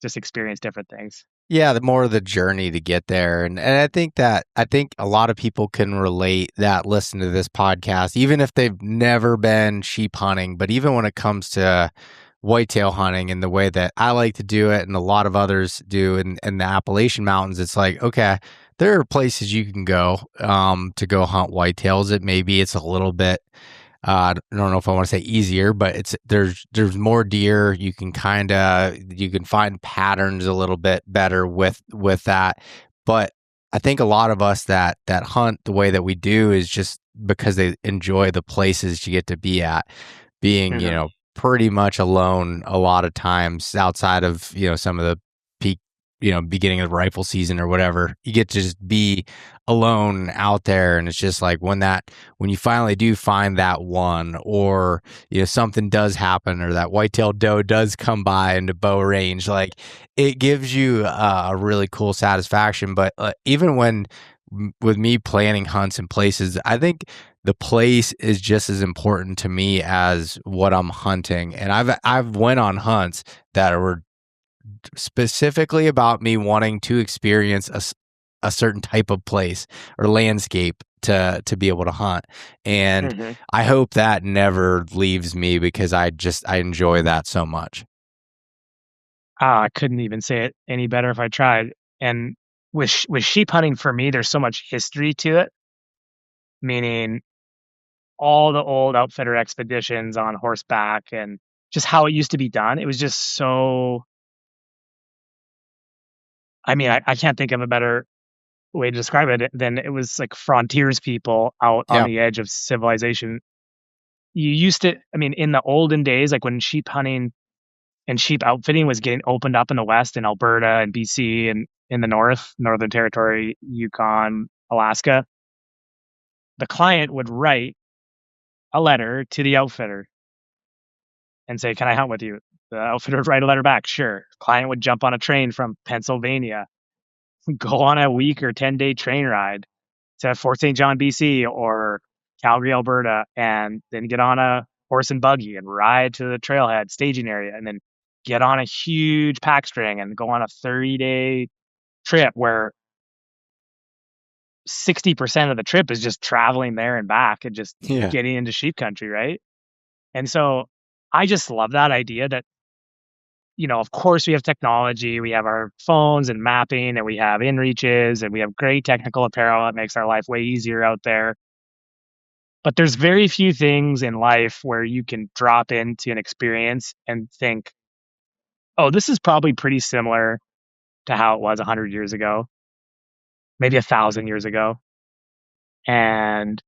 just experience different things? Yeah, the more the journey to get there. And I think a lot of people can relate that listen to this podcast, even if they've never been sheep hunting, but even when it comes to whitetail hunting and the way that I like to do it and a lot of others do in the Appalachian Mountains, it's like, okay, there are places you can go to go hunt whitetails. Maybe it's a little bit I don't know if I want to say easier, but there's more deer. You can find patterns a little bit better with that. But I think a lot of us that hunt the way that we do is just because they enjoy the places you get to be at, being Mm-hmm. pretty much alone a lot of times outside of some of the peak beginning of the rifle season or whatever. You get to just be alone out there, and it's just like when you finally do find that one, or something does happen, or that whitetail doe does come by into bow range, like it gives you a really cool satisfaction. But even with me planning hunts and places, I think the place is just as important to me as what I'm hunting. And I've went on hunts that were specifically about me wanting to experience a certain type of place or landscape to be able to hunt. And Mm-hmm. I hope that never leaves me, because I enjoy that so much. I couldn't even say it any better if I tried. And with sheep hunting, for me, there's so much history to it, meaning all the old outfitter expeditions on horseback and just how it used to be done. It was just so, I mean, I can't think of a better way to describe it than it was like frontiers people out on Yeah. the edge of civilization. You used to, I mean, in the olden days, like when sheep hunting and sheep outfitting was getting opened up in the West, in Alberta and BC, and in the North, Northern Territory, Yukon, Alaska, the client would write a letter to the outfitter and say, "Can I hunt with you?" The outfitter would write a letter back, "Sure." Client would jump on a train from Pennsylvania, go on a week or 10-day train ride to Fort St. John, BC, or Calgary, Alberta, and then get on a horse and buggy and ride to the trailhead staging area, and then get on a huge pack string and go on a 30-day trip where 60% of the trip is just traveling there and back and just Yeah. getting into sheep country, right? And so I just love that idea that, of course we have technology, we have our phones and mapping, and we have inReaches, and we have great technical apparel that makes our life way easier out there. But there's very few things in life where you can drop into an experience and think, oh, this is probably pretty similar to how it was 100 years ago, maybe 1,000 years ago, and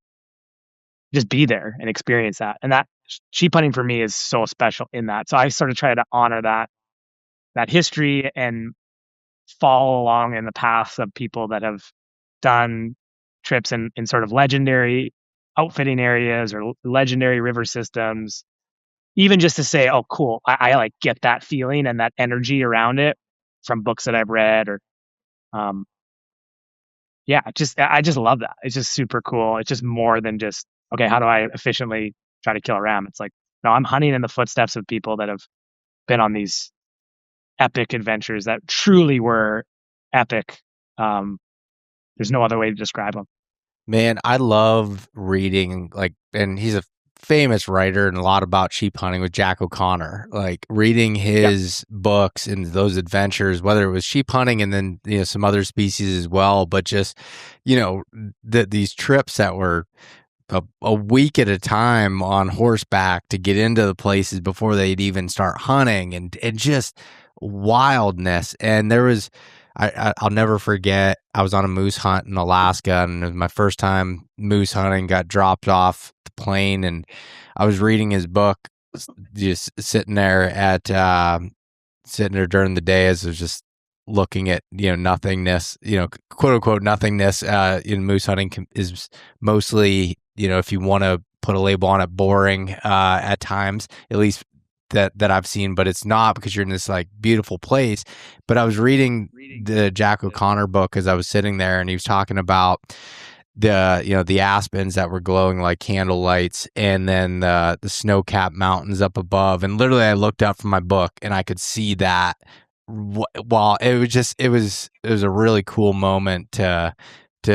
just be there and experience that. And that sheep hunting for me is so special in that. So I sort of try to honor that history and follow along in the paths of people that have done trips in sort of legendary outfitting areas or legendary river systems, even just to say, oh, cool, I like get that feeling and that energy around it from books that I've read, or um, yeah, I just love that. It's just super cool. It's just more than just, okay, how do I efficiently try to kill a ram? It's like, No, I'm hunting in the footsteps of people that have been on these epic adventures that truly were epic. There's no other way to describe them. Man, I love reading, like, and he's a famous writer and a lot about sheep hunting with Jack O'Connor, like reading his books and those adventures, whether it was sheep hunting and then, you know, some other species as well, but just, you know, these trips that were a week at a time on horseback to get into the places before they'd even start hunting, and just wildness. And there was, I'll never forget, I was on a moose hunt in Alaska, and it was my first time moose hunting, got dropped off the plane, and I was reading his book, just sitting there during the day as I was just looking at, you know, nothingness, you know, quote unquote nothingness in moose hunting is mostly, you know, if you want to put a label on it, boring at times, at least that I've seen, but it's not, because you're in this like beautiful place. But I was reading the Jack O'Connor book as I was sitting there, and he was talking about the, you know, the aspens that were glowing like candle lights, and then the snow-capped mountains up above. And literally I looked up from my book and I could see that. Well, it was a really cool moment to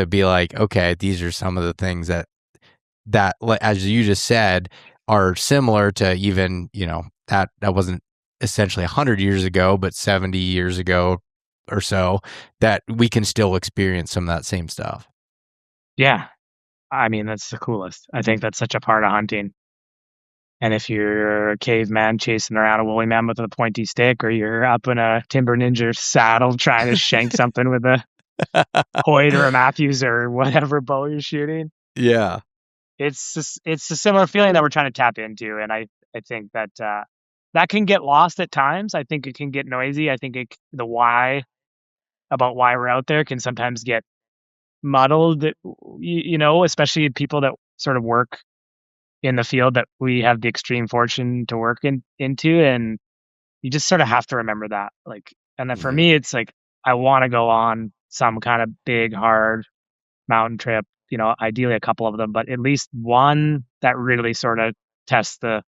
be like, okay, these are some of the things that as you just said are similar to, even, you know, that wasn't essentially 100 years ago, but 70 years ago or so, that we can still experience some of that same stuff. Yeah. I mean, that's the coolest. I think that's such a part of hunting. And if you're a caveman chasing around a woolly mammoth with a pointy stick, or you're up in a timber ninja saddle trying to shank something with a Hoyt or a Matthews or whatever bow you're shooting. Yeah. It's a similar feeling that we're trying to tap into. And I think that that can get lost at times. I think it can get noisy. I think the why about why we're out there can sometimes get muddled, you know, especially people that sort of work in the field that we have the extreme fortune to work into. And you just sort of have to remember that. Like, and then for me, it's like, I want to go on some kind of big, hard mountain trip, you know, ideally a couple of them, but at least one that really sort of tests the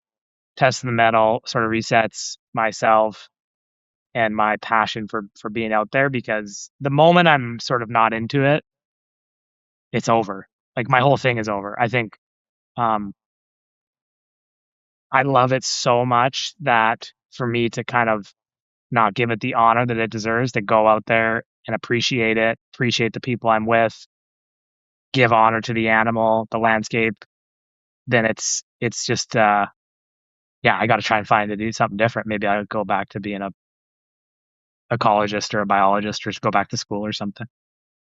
metal, sort of resets myself and my passion for being out there. Because the moment I'm sort of not into it, it's over. Like, my whole thing is over. I think I love it so much that for me to kind of not give it the honor that it deserves, to go out there and appreciate it, appreciate the people I'm with, give honor to the animal, the landscape, then it's just I got to try and find to do something different. Maybe I'll go back to being a ecologist or a biologist, or just go back to school or something.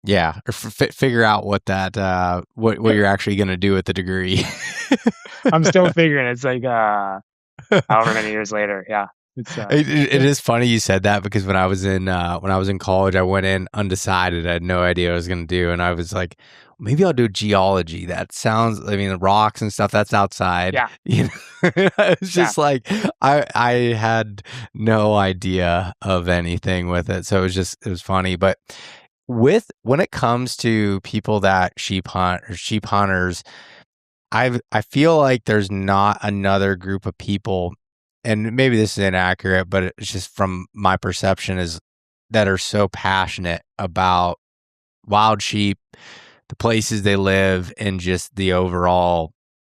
Yeah, or figure out what that what you're actually going to do with the degree. I'm still figuring. It's like however many years later. Yeah, it's it is funny you said that, because when I was in college, I went in undecided. I had no idea what I was going to do, and I was like, maybe I'll do geology. That sounds, I mean, the rocks and stuff, that's outside. Yeah. You know? It's just like, I had no idea of anything with it. So it was funny. But when it comes to people that sheep hunt or sheep hunters, I feel like there's not another group of people, and maybe this is inaccurate, but it's just from my perception, is that are so passionate about wild sheep, the places they live, and just the overall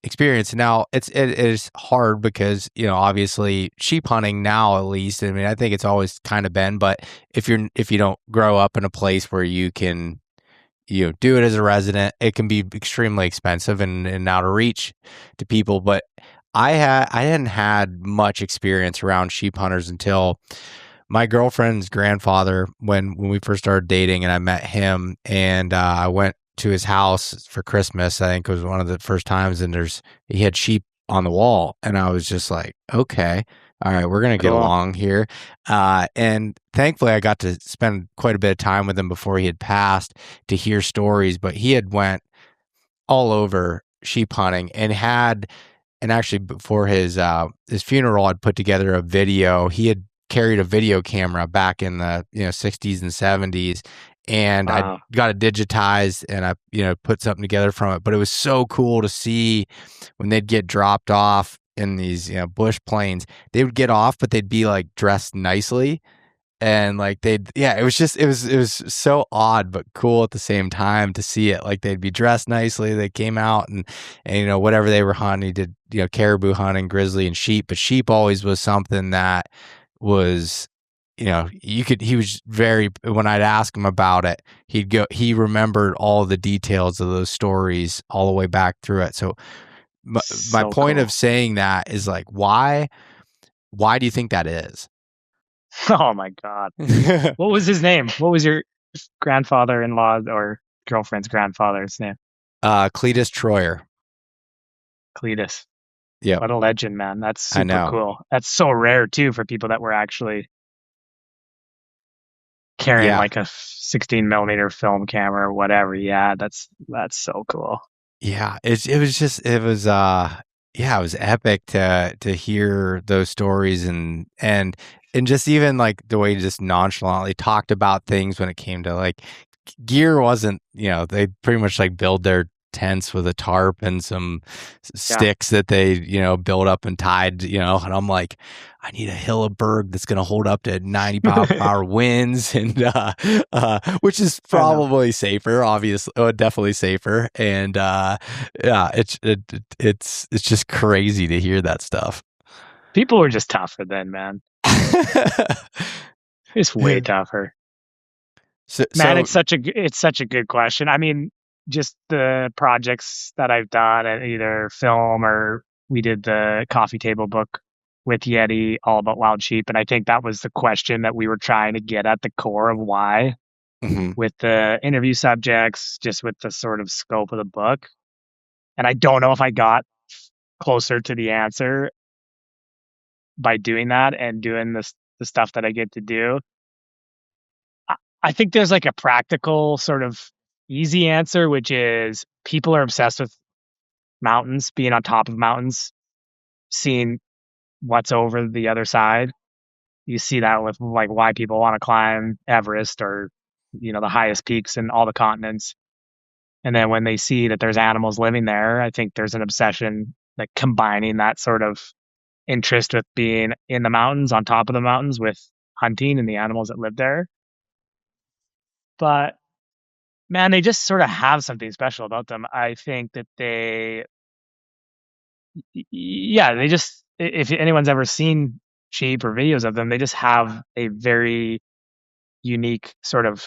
experience. Now, it is hard because, you know, obviously sheep hunting now, at least, I mean, I think it's always kind of been, but if you don't grow up in a place where you can, you know, do it as a resident, it can be extremely expensive and out of reach to people. But I hadn't had much experience around sheep hunters until my girlfriend's grandfather, when we first started dating, and I met him, and I went to his house for Christmas. I think it was one of the first times, and he had sheep on the wall, and I was just like, okay, all right, we're gonna get along here. And thankfully, I got to spend quite a bit of time with him before he had passed to hear stories. But he had went all over sheep hunting, and actually before his funeral, I'd put together a video. He had carried a video camera back in the 60s and 70s, and I got it digitized, and I put something together from it. But it was so cool to see when they'd get dropped off in these, you know, bush plains, they would get off, but they'd be like dressed nicely. And like it was so odd but cool at the same time to see it. Like they'd be dressed nicely, they came out and you know, whatever they were hunting, he did, you know, caribou hunting, grizzly and sheep, but sheep always was something that was, you know, he was very, when I'd ask him about it, he remembered all the details of those stories all the way back through it. So my point cool. of saying that is like, why do you think that is? Oh my God. What was his name? What was your grandfather-in-law or girlfriend's grandfather's name? Cletus Troyer. Cletus. Yeah. What a legend, man. That's I super know. cool. That's so rare too for people that were actually carrying like a 16 millimeter film camera or whatever. Yeah, that's so cool. Yeah, it was epic to hear those stories and just even like the way he just nonchalantly talked about things when it came to like gear. Wasn't, you know, they pretty much like build their tents with a tarp and some sticks that they, you know, build up and tied, you know, and I'm like, I need a Hilleberg that's going to hold up to 90 mile per hour winds, and which is probably safer, obviously, definitely safer. And yeah, it's just crazy to hear that stuff. People were just tougher then, man. It's way tougher. Man, it's such a good question. I mean, just the projects that I've done, and either film or we did the coffee table book with Yeti, all about wild sheep, and I think that was the question that we were trying to get at the core of why, with the interview subjects, just with the sort of scope of the book. And I don't know if I got closer to the answer by doing that and doing the stuff that I get to do. I think there's like a practical sort of easy answer, which is people are obsessed with mountains, being on top of mountains, seeing what's over the other side. You see that with like why people want to climb Everest or, you know, the highest peaks in all the continents. And then when they see that there's animals living there, I think there's an obsession, like combining that sort of interest with being in the mountains, on top of the mountains, with hunting and the animals that live there. But man, they just sort of have something special about them. I think that they just, if anyone's ever seen sheep or videos of them, they just have a very unique sort of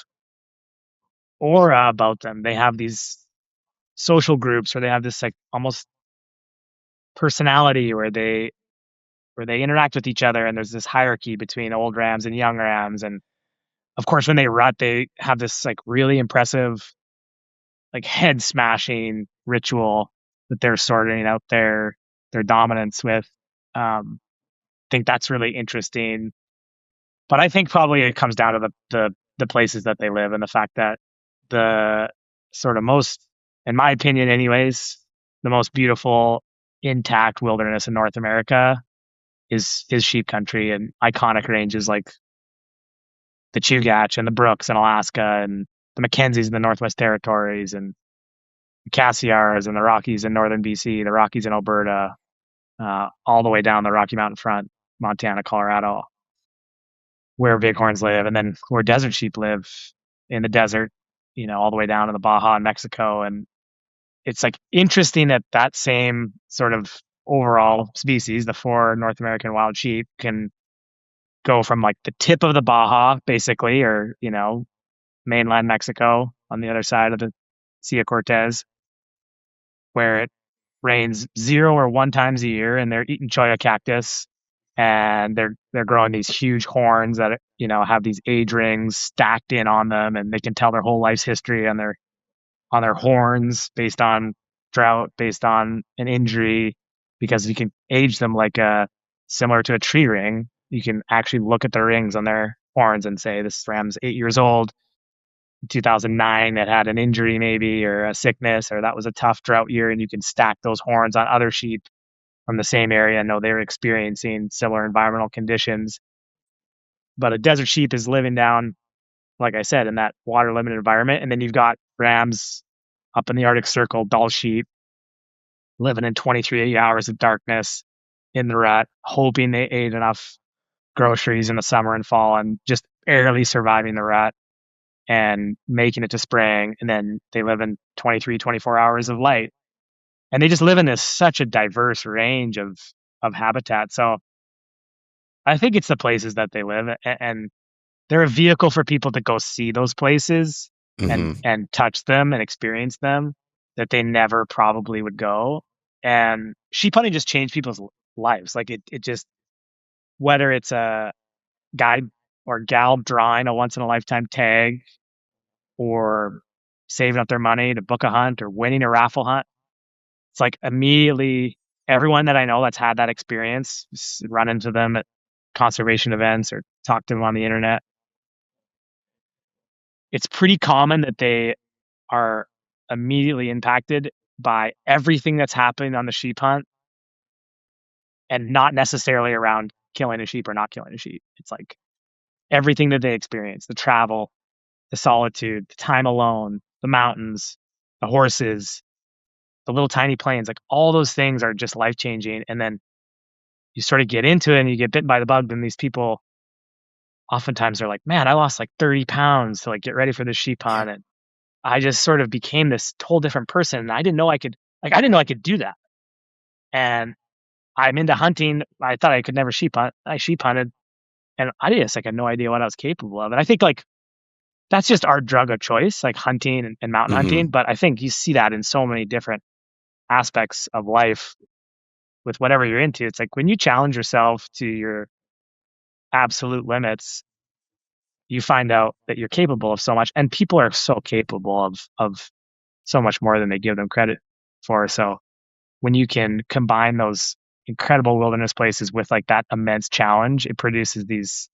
aura about them. They have these social groups, or they have this like almost personality where they interact with each other, and there's this hierarchy between old rams and young rams. And of course, when they rut, they have this like really impressive, like head smashing ritual that they're sorting out their dominance with. I think that's really interesting. But I think probably it comes down to the places that they live, and the fact that the sort of most, in my opinion anyways, the most beautiful intact wilderness in North America is sheep country, and iconic ranges like the Chugach and the Brooks in Alaska, and the Mackenzies in the Northwest Territories, and the Cassiars and the Rockies in northern BC, the Rockies in Alberta, all the way down the Rocky Mountain front, Montana, Colorado, where bighorns live, and then where desert sheep live in the desert, you know, all the way down to the Baja in Mexico. And it's like interesting that that same sort of overall species, the 4 North American wild sheep, can go from like the tip of the Baja, basically, or, you know, mainland Mexico on the other side of the Sea of Cortez, where it rains 0 or 1 times a year, and they're eating cholla cactus, and they're growing these huge horns that, you know, have these age rings stacked in on them, and they can tell their whole life's history on their horns based on drought, based on an injury, because you can age them like similar to a tree ring. You can actually look at the rings on their horns and say this ram's 8 years old. 2009 that had an injury maybe, or a sickness, or that was a tough drought year, and you can stack those horns on other sheep from the same area and know they're experiencing similar environmental conditions. But a desert sheep is living down, like I said, in that water limited environment. And then you've got rams up in the Arctic Circle, Dall sheep, living in 23 hours of darkness, in the rut, hoping they ate enough groceries in the summer and fall and just barely surviving the rut and making it to spring. And then they live in 23, 24 hours of light. And they just live in such a diverse range of habitat. So I think it's the places that they live, and they're a vehicle for people to go see those places and touch them and experience them that they never probably would go. And sheep hunting just changed people's lives. Like it just, whether it's a guy or gal drawing a once in a lifetime tag or saving up their money to book a hunt or winning a raffle hunt, it's like immediately everyone that I know that's had that experience, run into them at conservation events or talk to them on the internet. It's pretty common that they are immediately impacted by everything that's happening on the sheep hunt and not necessarily around killing a sheep or not killing a sheep. It's like everything that they experience, the travel, the solitude, the time alone, the mountains, the horses, the little tiny plains, like all those things are just life changing. And then you sort of get into it and you get bitten by the bug. Then these people oftentimes are like, man, I lost like 30 pounds to like get ready for this sheep hunt. And I just sort of became this whole different person. And I didn't know I could do that. And I'm into hunting. I thought I could never sheep hunt. I sheep hunted and I just like had no idea what I was capable of. And I think like that's just our drug of choice, like hunting and mountain hunting. But I think you see that in so many different aspects of life with whatever you're into. It's like when you challenge yourself to your absolute limits, you find out that you're capable of so much, and people are so capable of so much more than they give them credit for. So when you can combine those incredible wilderness places with like that immense challenge, it produces these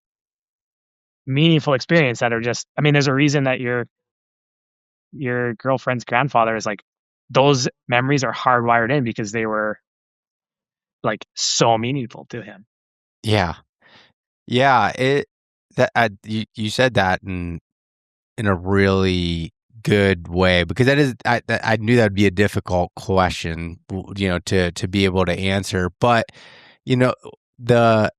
meaningful experiences that are just, I mean, there's a reason that your girlfriend's grandfather is like, those memories are hardwired in because they were like so meaningful to him. Yeah. You said that in a really good way, because that is, I knew that would be a difficult question, to be able to answer. But the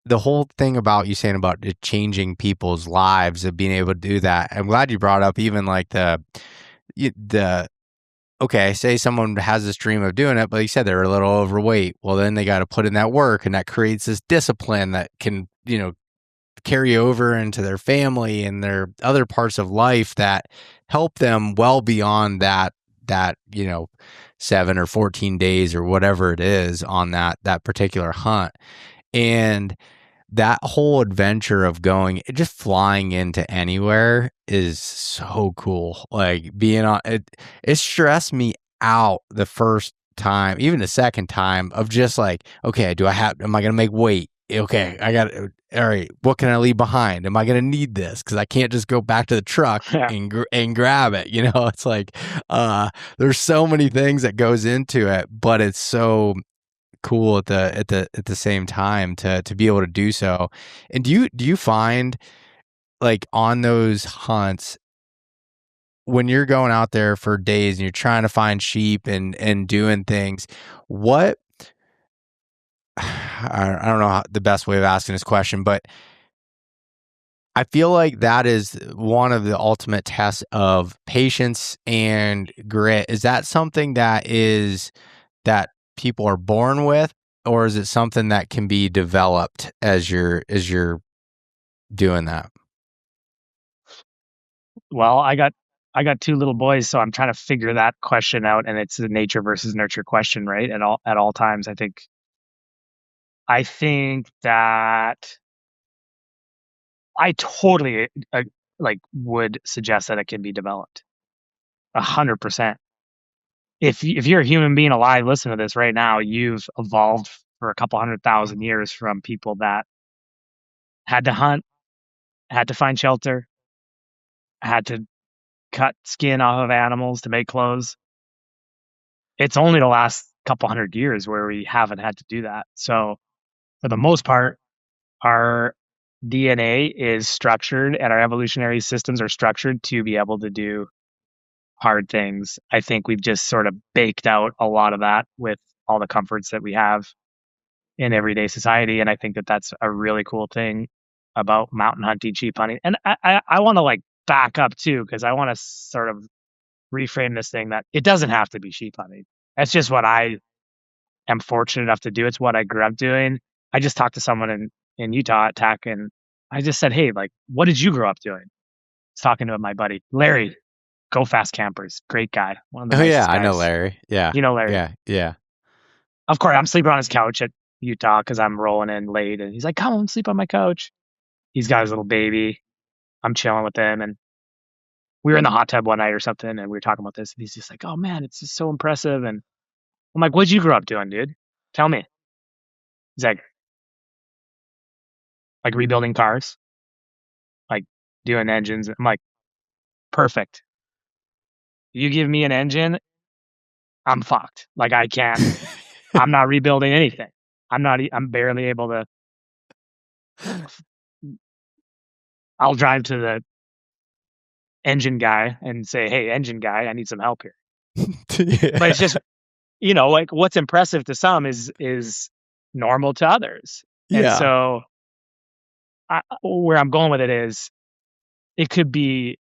whole thing about you saying about it changing people's lives, of being able to do that, I'm glad you brought up even like the okay, say someone has this dream of doing it, but you said they're a little overweight. Well, then they got to put in that work, and that creates this discipline that can, carry over into their family and their other parts of life that help them well beyond that 7 or 14 days or whatever it is on that particular hunt. And that whole adventure of going, just flying into anywhere is so cool. Like being on it, it stressed me out the first time, even the second time, of just like, okay, am I going to make weight? Okay, all right, what can I leave behind? Am I going to need this? Because I can't just go back to the truck and grab it. It's like, there's so many things that goes into it, but it's so cool at the same time to be able to do so. And do you find, like, on those hunts, when you're going out there for days and you're trying to find sheep and doing things, what I don't know the best way of asking this question, but I feel like that is one of the ultimate tests of patience and grit. Is that something that people are born with, or is it something that can be developed as you're doing that? Well, I got 2 little boys, so I'm trying to figure that question out, and it's a nature versus nurture question, right? At all times, I think that I totally would suggest that it can be developed 100%. If you're a human being alive, listen to this right now, you've evolved for a couple 100,000 years from people that had to hunt, had to find shelter, had to cut skin off of animals to make clothes. It's only the last couple 100 years where we haven't had to do that. So for the most part, our DNA is structured and our evolutionary systems are structured to be able to do hard things. I think we've just sort of baked out a lot of that with all the comforts that we have. in everyday society. And I think that that's a really cool thing about mountain hunting, sheep hunting. And I want to like back up too, because I want to sort of reframe this thing that it doesn't have to be sheep hunting. That's just what I am fortunate enough to do. It's what I grew up doing. I just talked to someone in Utah at Tech, and I just said, hey, like, what did you grow up doing? I was talking to my buddy, Larry, Go Fast Campers. Great guy. One of the Oh yeah, nicest I know guys. Larry. Yeah. You know Larry. Yeah. Yeah. Of course, I'm sleeping on his couch at Utah because I'm rolling in late, and he's like, come on, sleep on my couch. He's got his little baby. I'm chilling with him, and we were in the hot tub one night or something, and we were talking about this, and he's just like, oh man, it's just so impressive. And I'm like, what'd you grow up doing, dude? Tell me. He's like rebuilding cars, like doing engines. I'm like, perfect. You give me an engine, I'm fucked. Like I can't, I'm not rebuilding anything. I'm barely able to, I'll drive to the engine guy and say, hey, engine guy, I need some help here. Yeah. But it's just, like what's impressive to some is normal to others. And Yeah. so where I'm going with it is it could be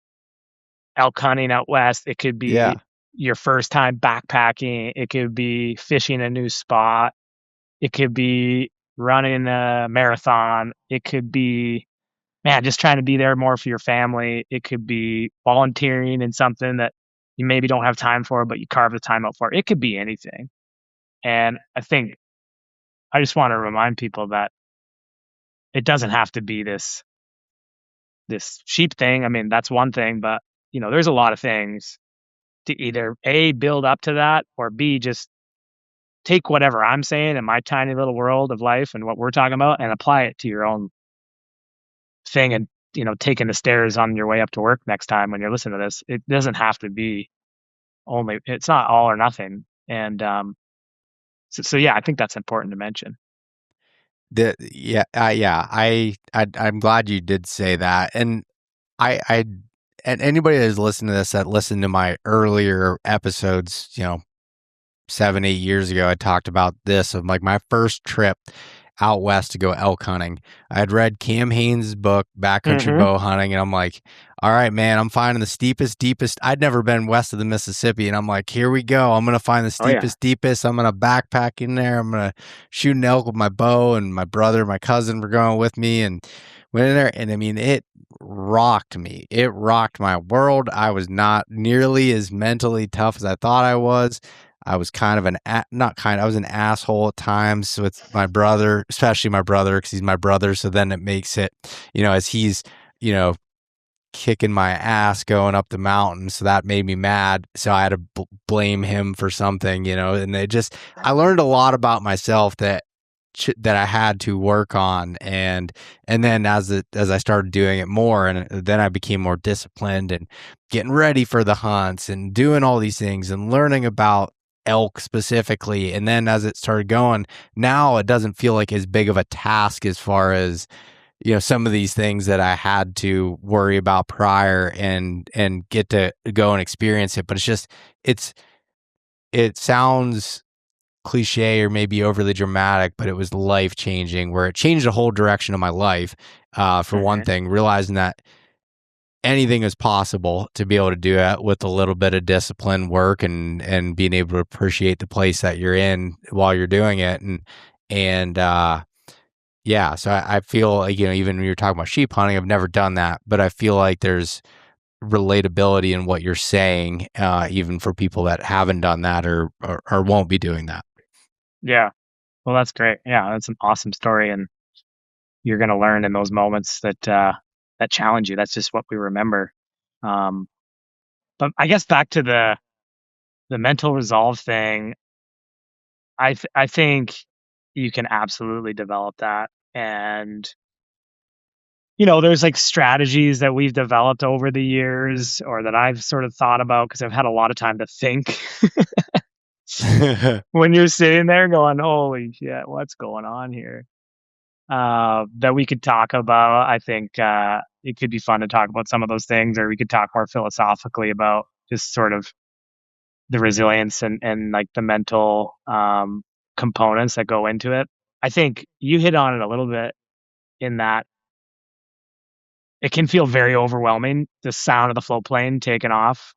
elk hunting out west. It could be Yeah. your first time backpacking. It could be fishing a new spot. It could be running a marathon. It could be, man, just trying to be there more for your family. It could be volunteering in something that you maybe don't have time for, but you carve the time out for. It could be anything. And I think I just want to remind people that it doesn't have to be this sheep thing. I mean, that's one thing, but there's a lot of things to either A, build up to that, or B, just take whatever I'm saying in my tiny little world of life and what we're talking about and apply it to your own thing. And, taking the stairs on your way up to work next time when you're listening to this, it doesn't have to be it's not all or nothing. And so yeah, I think that's important to mention. I'm glad you did say that. And and anybody that's listened to this, that listened to my earlier episodes, 7, 8 years ago, I talked about this of like my first trip out west to go elk hunting. I had read Cam Haynes' book, Backcountry Bow Hunting, and I'm like, all right, man, I'm finding the steepest, deepest. I'd never been west of the Mississippi, and I'm like, here we go. I'm going to find the steepest, deepest. I'm going to backpack in there. I'm going to shoot an elk with my bow, and my brother, my cousin were going with me, and went in there, and I mean, it rocked me. It rocked my world. I was not nearly as mentally tough as I thought I was. I was kind of I was an asshole at times with my brother, especially my brother, because he's my brother. So then it makes it, as he's, kicking my ass going up the mountain. So that made me mad. So I had to blame him for something, and I learned a lot about myself that I had to work on. And then as I started doing it more, and then I became more disciplined and getting ready for the hunts and doing all these things and learning about elk specifically. And then as it started going, now it doesn't feel like as big of a task as far as, some of these things that I had to worry about prior and get to go and experience it. But it sounds cliche or maybe overly dramatic, but it was life changing, where it changed the whole direction of my life. For one thing, realizing that anything is possible to be able to do it with a little bit of discipline, work, and being able to appreciate the place that you're in while you're doing it. So I feel like, even when you're talking about sheep hunting, I've never done that, but I feel like there's relatability in what you're saying, even for people that haven't done that or won't be doing that. Yeah. Well, that's great. Yeah, that's an awesome story. And you're going to learn in those moments that challenge you. That's just what we remember. But I guess back to the mental resolve thing, I think you can absolutely develop that. And, there's like strategies that we've developed over the years, or that I've sort of thought about because I've had a lot of time to think. When you're sitting there going, holy shit, what's going on here? That we could talk about. I think it could be fun to talk about some of those things, or we could talk more philosophically about just sort of the resilience and like the mental components that go into it. I think you hit on it a little bit in that it can feel very overwhelming, the sound of the float plane taking off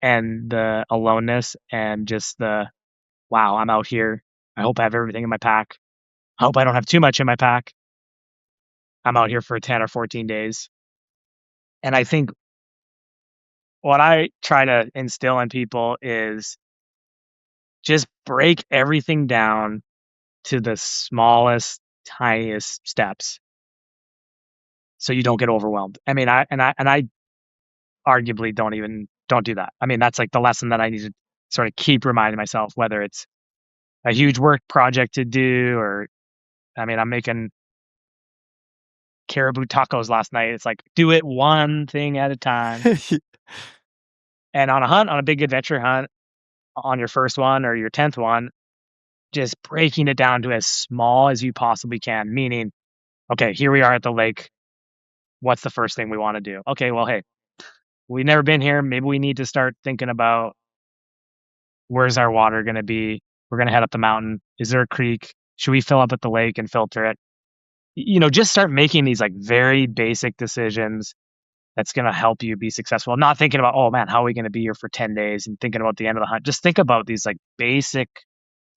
and the aloneness and just the, wow, I'm out here. I hope I have everything in my pack. I hope I don't have too much in my pack. I'm out here for 10 or 14 days. And I think what I try to instill in people is just break everything down to the smallest, tiniest steps so you don't get overwhelmed. I mean, I arguably don't do that. I mean, that's like the lesson that I need to sort of keep reminding myself, whether it's a huge work project to do, or I mean, I'm making caribou tacos last night. It's like, do it one thing at a time. And on a hunt, on a big adventure hunt, on your first one or your 10th one, just breaking it down to as small as you possibly can. Meaning, okay, here we are at the lake. What's the first thing we want to do? Okay, well, hey, we've never been here. Maybe we need to start thinking about where's our water going to be? We're going to head up the mountain. Is there a creek? Should we fill up at the lake and filter it? You know, just start making these like very basic decisions that's going to help you be successful. Not thinking about, oh man, how are we going to be here for 10 days and thinking about the end of the hunt. Just think about these like basic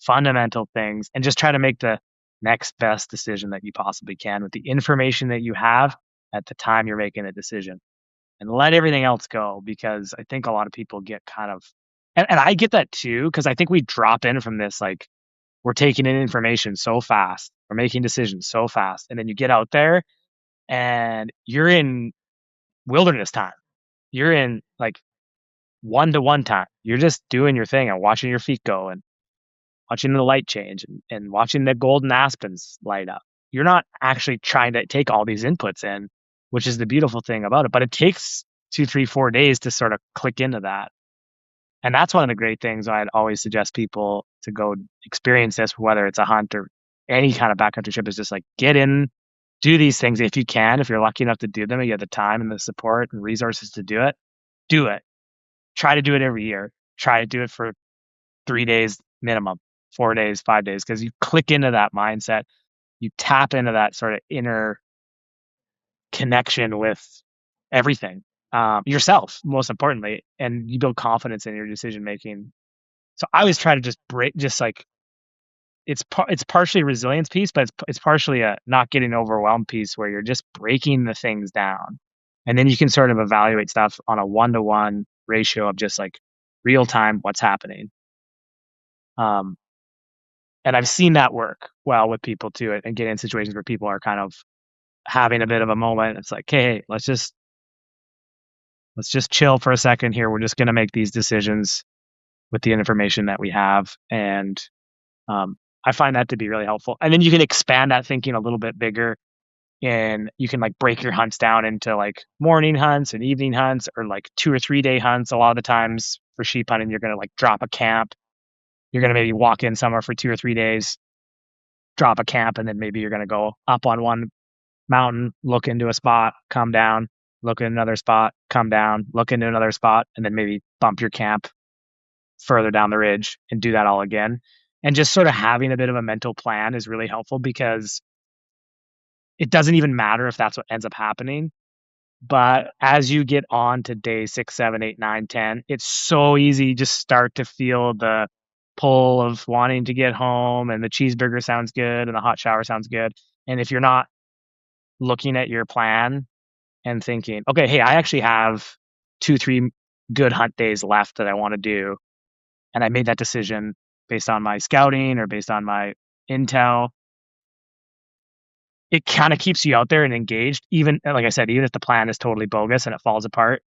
fundamental things and just try to make the next best decision that you possibly can with the information that you have at the time you're making a decision, and let everything else go. Because I think a lot of people get kind of, and I get that too, because I think we drop in from this, like we're taking in information so fast, we're making decisions so fast, and then you get out there and you're in wilderness time. You're in like one-to-one time. You're just doing your thing and watching your feet go and watching the light change and watching the golden aspens light up. You're not actually trying to take all these inputs in, which is the beautiful thing about it. But it takes 2, 3, 4 days to sort of click into that. And that's one of the great things I'd always suggest people to go experience this, whether it's a hunt or any kind of backcountry trip, is just like get in, do these things if you can. If you're lucky enough to do them and you have the time and the support and resources to do it, do it. Try to do it every year. Try to do it for 3 days minimum, 4 days, 5 days, because you click into that mindset. You tap into that sort of inner connection with everything, yourself, most importantly, and you build confidence in your decision making. So I always try to just break, just like it's partially a resilience piece, but it's partially a not getting overwhelmed piece where you're just breaking the things down, and then you can sort of evaluate stuff on a 1-to-1 ratio of just like real time what's happening. And I've seen that work well with people too, and get in situations where people are kind of having a bit of a moment. It's like, hey, let's just chill for a second here. We're just going to make these decisions with the information that we have. And I find that to be really helpful. And then you can expand that thinking a little bit bigger, and you can like break your hunts down into like morning hunts and evening hunts, or like 2 or 3 day hunts. A lot of the times for sheep hunting, you're going to like drop a camp. You're going to maybe walk in somewhere for 2 or 3 days, drop a camp, and then maybe you're going to go up on one mountain, look into a spot, come down, look at another spot, come down, look into another spot, and then maybe bump your camp further down the ridge and do that all again. And just sort of having a bit of a mental plan is really helpful, because it doesn't even matter if that's what ends up happening. But as you get on to day 6, 7, 8, 9, 10, it's so easy. Just start to feel the pull of wanting to get home, and the cheeseburger sounds good and the hot shower sounds good. And if you're not looking at your plan and thinking, okay, hey, I actually have 2, 3 good hunt days left that I want to do, and I made that decision based on my scouting or based on my intel, it kind of keeps you out there and engaged. Even, like I said, even if the plan is totally bogus and it falls apart,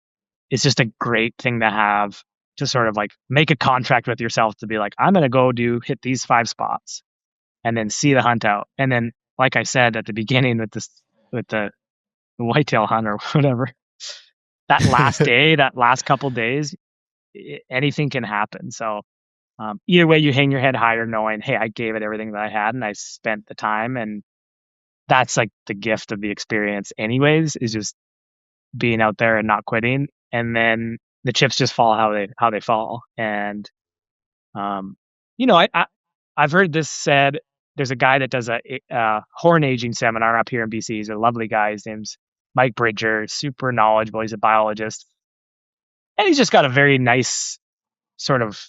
it's just a great thing to have, to sort of like make a contract with yourself to be like, I'm going to go hit these 5 spots and then see the hunt out. And then, like I said at the beginning with the whitetail hunt or whatever, that last day, that last couple days, anything can happen. So either way, you hang your head higher knowing, hey, I gave it everything that I had and I spent the time. And that's like the gift of the experience anyways, is just being out there and not quitting. And then the chips just fall how they fall. And I've heard this said there's a guy that does a horn aging seminar up here in BC. He's a lovely guy. His name's Mike Bridger, super knowledgeable. He's a biologist. And he's just got a very nice sort of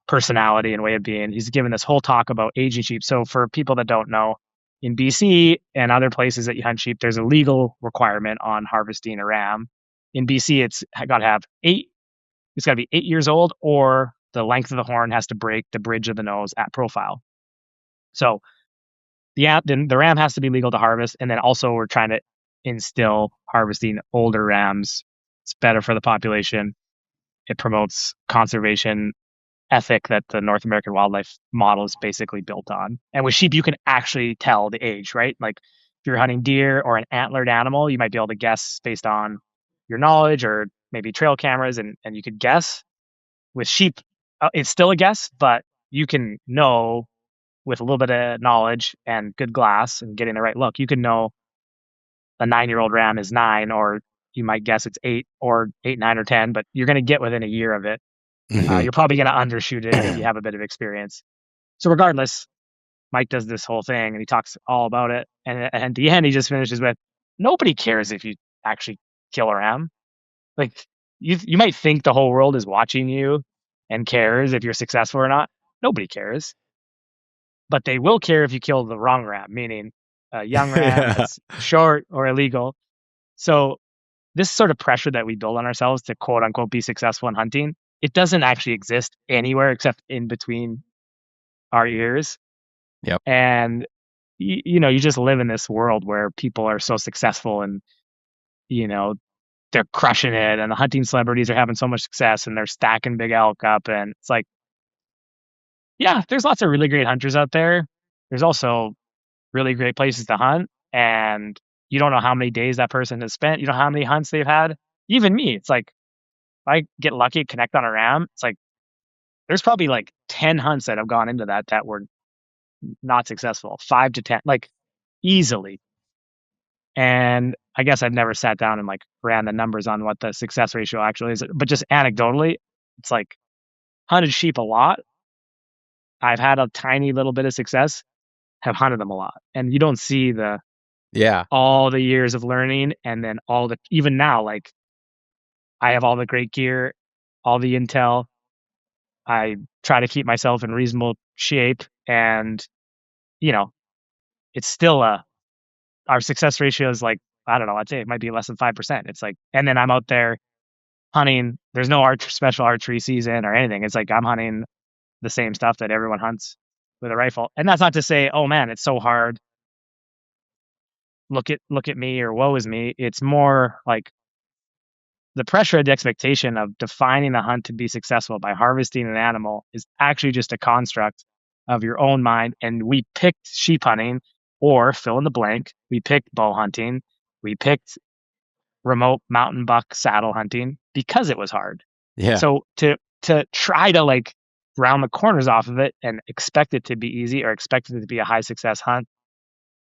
personality and way of being. He's given this whole talk about aging sheep. So for people that don't know, in BC and other places that you hunt sheep, there's a legal requirement on harvesting a ram. In BC, it's got to have it's got to be 8 years old, or the length of the horn has to break the bridge of the nose at profile. So the ram has to be legal to harvest. And then also we're trying to instill harvesting older rams. It's better for the population. It promotes conservation ethic that the North American wildlife model is basically built on. And with sheep, you can actually tell the age, right? Like if you're hunting deer or an antlered animal, you might be able to guess based on your knowledge or maybe trail cameras, and you could guess. With sheep, it's still a guess, but you can know with a little bit of knowledge and good glass and getting the right look, you can know a 9-year-old ram is 9, or you might guess it's 8 or 8, 9, or 10, but you're going to get within a year of it. You're probably going to undershoot it if you have a bit of experience. So regardless, Mike does this whole thing and he talks all about it. And at the end, he just finishes with, nobody cares if you actually kill a ram. Like you might think the whole world is watching you and cares if you're successful or not. Nobody cares. But they will care if you kill the wrong ram, meaning a young ram that's short or illegal. So this sort of pressure that we build on ourselves to quote unquote be successful in hunting, it doesn't actually exist anywhere except in between our ears. Yep. And you just live in this world where people are so successful and they're crushing it, and the hunting celebrities are having so much success and they're stacking big elk up, and it's like, yeah, there's lots of really great hunters out there. There's also really great places to hunt, and you don't know how many days that person has spent. You don't know how many hunts they've had. Even me, it's like, if I get lucky, connect on a ram, it's like, there's probably like 10 hunts that have gone into that were not successful, 5 to 10, like easily. And I guess I've never sat down and like ran the numbers on what the success ratio actually is, but just anecdotally, it's like hunted sheep a lot. I've had a tiny little bit of success, have hunted them a lot. And you don't see all the years of learning. And then even now, like I have all the great gear, all the intel. I try to keep myself in reasonable shape, and it's still our success ratio is like, I don't know, I'd say it might be less than 5%. It's like, and then I'm out there hunting. There's no special archery season or anything. It's like I'm hunting the same stuff that everyone hunts with a rifle. And that's not to say, oh man, it's so hard. Look at me, or woe is me. It's more like the pressure and the expectation of defining the hunt to be successful by harvesting an animal is actually just a construct of your own mind. And we picked sheep hunting, or fill in the blank. We picked bow hunting. We picked remote mountain buck saddle hunting because it was hard. Yeah. So to try to like round the corners off of it and expect it to be easy, or expect it to be a high success hunt,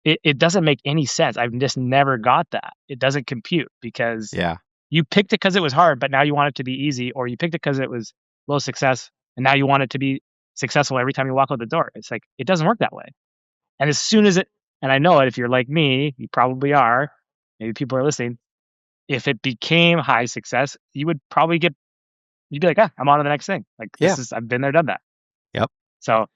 it doesn't make any sense. I've just never got that. It doesn't compute, because you picked it because it was hard, but now you want it to be easy, or you picked it because it was low success, and now you want it to be successful every time you walk out the door. It's like, it doesn't work that way. And as soon as and I know it, if you're like me, you probably are, maybe people are listening, if it became high success, you would probably you'd be like, I'm on to the next thing. Like, I've been there, done that. Yep. So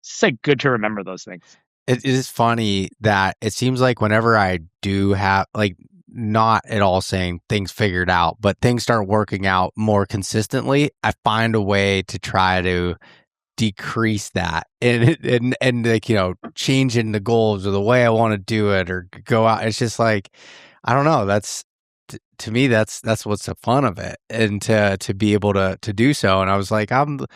it's like good to remember those things. It is funny that it seems like whenever I do have, like, not at all saying things figured out, but things start working out more consistently, I find a way to try to decrease that and like, changing the goals or the way I want to do it or go out. It's just like, I don't know. That's to me, that's what's the fun of it, and to be able to do so. And I was like, and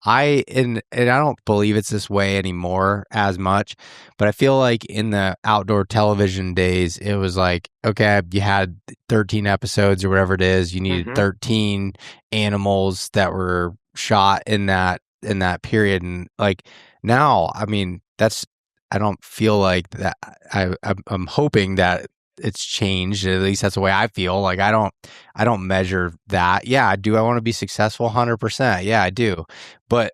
I don't believe it's this way anymore as much, but I feel like in the outdoor television days, it was like, okay, you had 13 episodes or whatever it is. You needed 13 animals that were shot in that period. And like now, I mean, I don't feel like that. I'm hoping that it's changed. At least that's the way I feel. Like I don't measure that. Yeah, do I want to be successful? 100%. Yeah, I do. But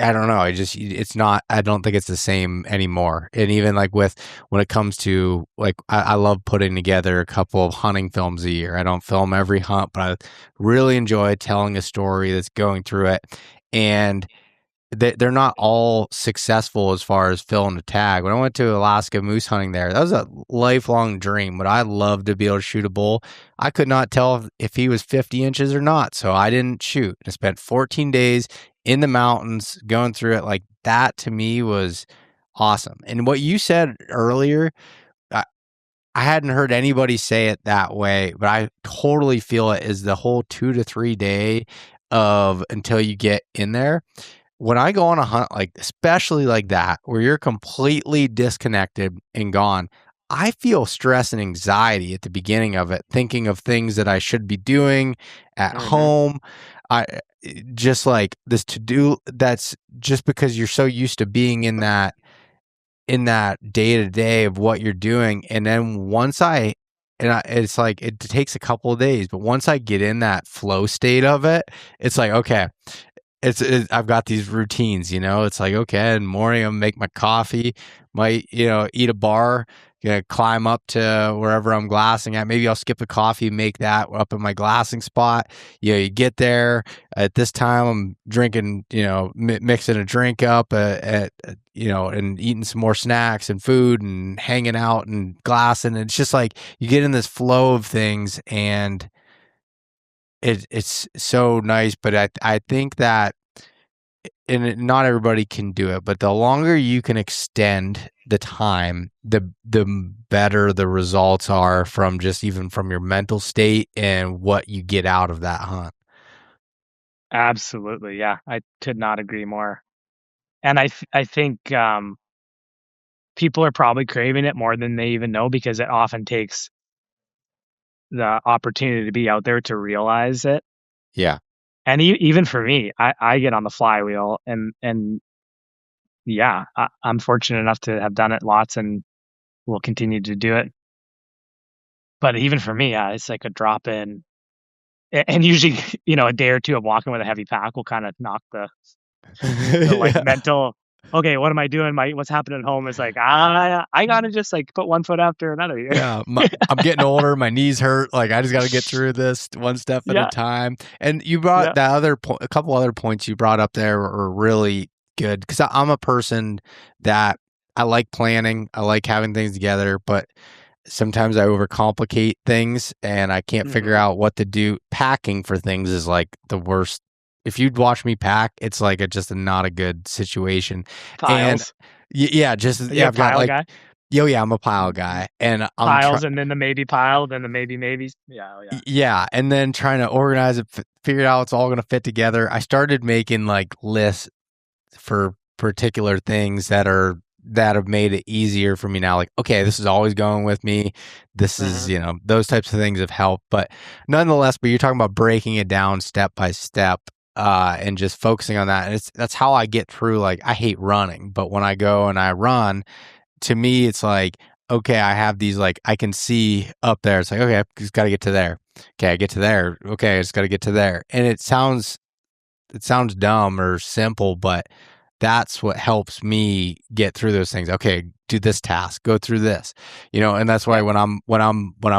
I don't know. It's not, I don't think it's the same anymore. And even like when it comes to like, I love putting together a couple of hunting films a year. I don't film every hunt, but I really enjoy telling a story that's going through it. And they're not all successful as far as filling a tag. When I went to Alaska moose hunting there, that was a lifelong dream. But I love to be able to shoot a bull. I could not tell if he was 50 inches or not, so I didn't shoot. I spent 14 days in the mountains going through it. Like that to me was awesome. And what you said earlier, I, I hadn't heard anybody say it that way, but I totally feel it is the whole 2 to 3 day of until you get in there. When I go on a hunt, like especially like that, where you're completely disconnected and gone, I feel stress and anxiety at the beginning of it, thinking of things that I should be doing at home. I just like this to do. That's just because you're so used to being in that day to day of what you're doing. And then it's like it takes a couple of days, but once I get in that flow state of it, it's like, okay, I've got these routines, it's like, okay, in the morning I'll make my coffee, might, eat a bar, climb up to wherever I'm glassing at. Maybe I'll skip the coffee, make that up in my glassing spot. You get there at this time, I'm drinking, mixing a drink up and eating some more snacks and food and hanging out and glassing. It's just like you get in this flow of things and it's so nice, but I think that, and not everybody can do it, but the longer you can extend the time, the better the results are from just even from your mental state and what you get out of that hunt. Absolutely, yeah, I could not agree more. And I think people are probably craving it more than they even know, because it often takes the opportunity to be out there to realize it. Yeah. And even for me, I get on the flywheel and yeah, I'm fortunate enough to have done it lots and will continue to do it. But even for me, it's like a drop in. And usually, a day or two of walking with a heavy pack will kind of knock the like mental, okay, what am I doing? What's happening at home is like, I gotta just like put one foot after another here. Yeah, I'm getting older. My knees hurt. Like I just got to get through this one step at a time. And you brought a couple other points you brought up there were really good, because I'm a person that I like planning. I like having things together, but sometimes I overcomplicate things and I can't figure out what to do. Packing for things is like the worst. If you'd watch me pack, it's like just not a good situation. Piles. And I've got like, guy? I'm a pile guy, and I'm piles, and then the maybe pile, then the maybes. Yeah, and then trying to organize it, figure out it's all going to fit together. I started making like lists for particular things that have made it easier for me now. Like, okay, this is always going with me. This is, those types of things have helped. But nonetheless, you're talking about breaking it down step by step. And just focusing on that. And that's how I get through. Like, I hate running, but when I go and I run, to me, it's like, okay, I have these, like, I can see up there. It's like, okay, I just got to get to there. Okay, I get to there. Okay, I just got to get to there. And it sounds dumb or simple, but that's what helps me get through those things. Okay, do this task, go through this, and that's why when I'm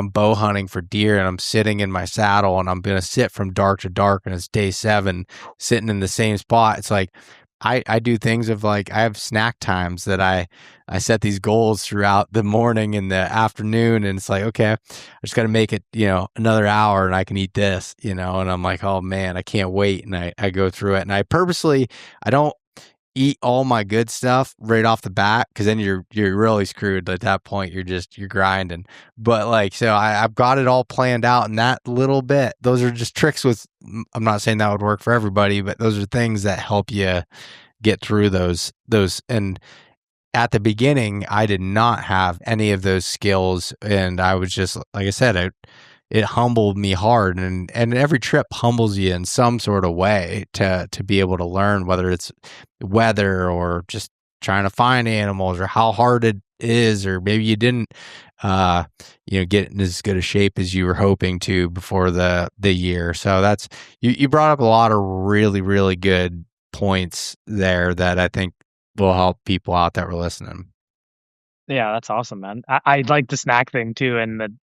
bow hunting for deer and I'm sitting in my saddle and I'm going to sit from dark to dark and it's day 7 sitting in the same spot, it's like I do things of like, I have snack times that I set these goals throughout the morning and the afternoon, and it's like, okay, I just got to make it, another hour and I can eat this, and I'm like, oh man, I can't wait. And I go through it, and I don't eat all my good stuff right off the bat, because then you're really screwed at that point. You're grinding. But like, so I've got it all planned out, and that little bit, those are just tricks I'm not saying that would work for everybody, but those are things that help you get through those. And at the beginning, I did not have any of those skills, and I was just, like I said, it humbled me hard, and every trip humbles you in some sort of way to be able to learn, whether it's weather or just trying to find animals, or how hard it is, or maybe you didn't get in as good a shape as you were hoping to before the year. So that's, you brought up a lot of really, really good points there that I think will help people out that were listening. Yeah, that's awesome, man. I like the snack thing too, and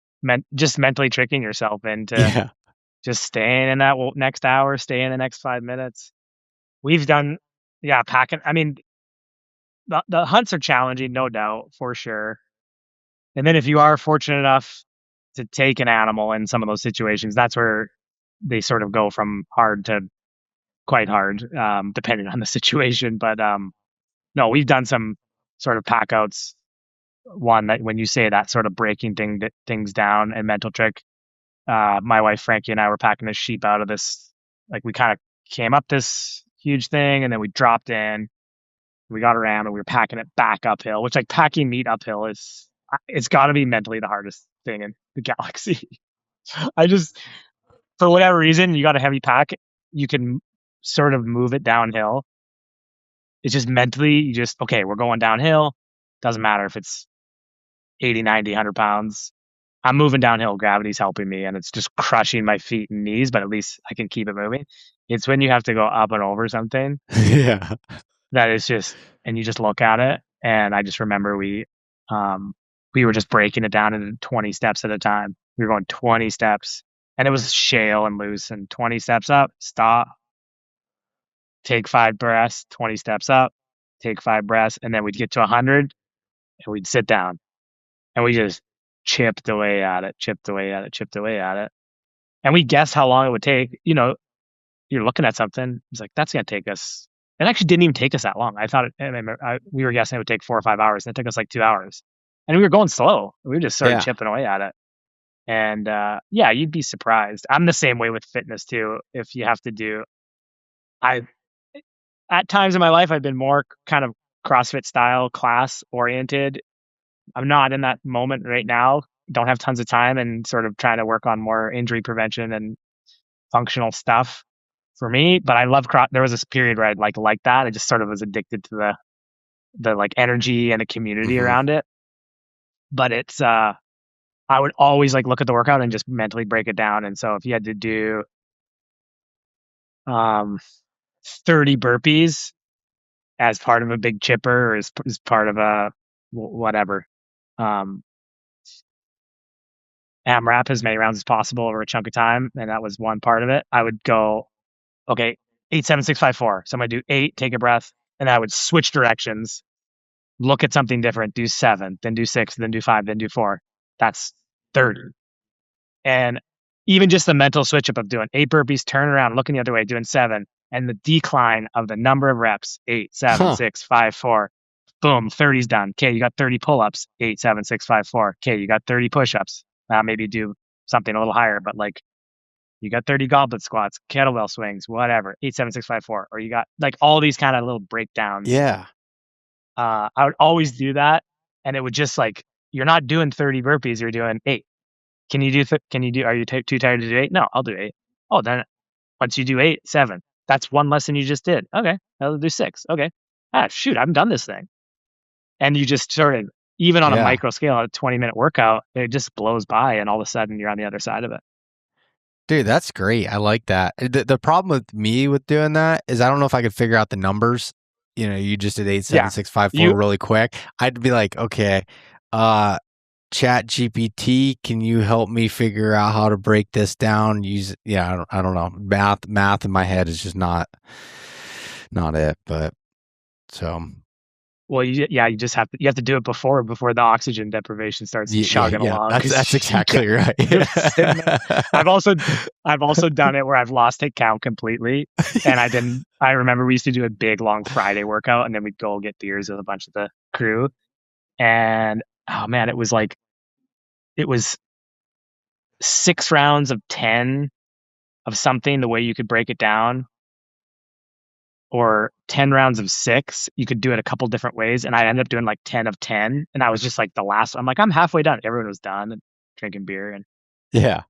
just mentally tricking yourself into just staying in that next hour, stay in the next 5 minutes. We've done, packing. I mean, the hunts are challenging, no doubt, for sure. And then if you are fortunate enough to take an animal in some of those situations, that's where they sort of go from hard to quite hard, depending on the situation. But no, we've done some sort of pack outs. One that when you say that sort of breaking things down and mental trick, my wife Frankie and I were packing this sheep out of this. Like we kind of came up this huge thing, and then we dropped in. We got around, and we were packing it back uphill. Which, like, packing meat uphill it's got to be mentally the hardest thing in the galaxy. I just, for whatever reason, you got a heavy pack, you can sort of move it downhill. It's just mentally, okay, we're going downhill. Doesn't matter if it's 80, 90, 100 pounds. I'm moving downhill. Gravity's helping me, and it's just crushing my feet and knees, but at least I can keep it moving. It's when you have to go up and over something. Yeah. That is just, and you just look at it. And I just remember we were just breaking it down into 20 steps at a time. We were going 20 steps, and it was shale and loose, and 20 steps up, stop, take 5 breaths, 20 steps up, take 5 breaths, and then we'd get to 100 and we'd sit down, and we just chipped away at it. And we guessed how long it would take. You know, you're looking at something, it's like, that's going to take us. It actually didn't even take us that long. I thought we were guessing it would take 4 or 5 hours, and it took us like 2 hours. And we were going slow. We were just started chipping away at it. And you'd be surprised. I'm the same way with fitness too. If you have to do, at times in my life, I've been more kind of CrossFit style, class oriented. I'm not in that moment right now. Don't have tons of time, and sort of trying to work on more injury prevention and functional stuff for me. But I love there was this period where I'd like that. I just sort of was addicted to the like energy and the community around it. But it's I would always like look at the workout and just mentally break it down. And so if you had to do 30 burpees as part of a big chipper, or as part of a whatever, AMRAP as many rounds as possible over a chunk of time, and that was one part of it, I would go, okay, 8, 7, 6, 5, 4. So I'm going to do 8, take a breath, and I would switch directions, look at something different, do 7, then do 6, then do 5, then do 4. That's 30. And even just the mental switch up of doing 8 burpees, turn around, looking the other way, doing 7, and the decline of the number of reps, 8, 7, 6, 5, 4. Boom, 30's done. Okay, you got 30 pull-ups, 8, 7, 6, 5, 4. Okay, you got 30 push-ups. Maybe do something a little higher, but like you got 30 goblet squats, kettlebell swings, whatever, 8, 7, 6, 5, 4. Or you got like all these kind of little breakdowns. Yeah. I would always do that, and it would just like, you're not doing 30 burpees, you're doing 8. Are you too tired to do 8? No, I'll do 8. Oh, then once you do 8, 7. That's one lesson you just did. Okay, I'll do 6. Okay. Shoot, I haven't done this thing. And you just sort of, even on a micro scale, a 20-minute workout, it just blows by, and all of a sudden you're on the other side of it. Dude, that's great. I like that. The problem with me with doing that is I don't know if I could figure out the numbers. You know, you just did 8, 7, 6, 5, 4 really quick. I'd be like, okay, Chat GPT, can you help me figure out how to break this down? I don't know. Math in my head is just not it. But so. Well, you just have to do it before the oxygen deprivation starts chugging along. That's exactly right. I've also done it where I've lost count completely, and I remember we used to do a big long Friday workout, and then we'd go get beers with a bunch of the crew, and oh man, it was 6 rounds of 10 of something, the way you could break it down. Or 10 rounds of 6, you could do it a couple different ways. And I ended up doing like 10 of 10. And I was just like the last one. I'm like, I'm halfway done. Everyone was done and drinking beer. And so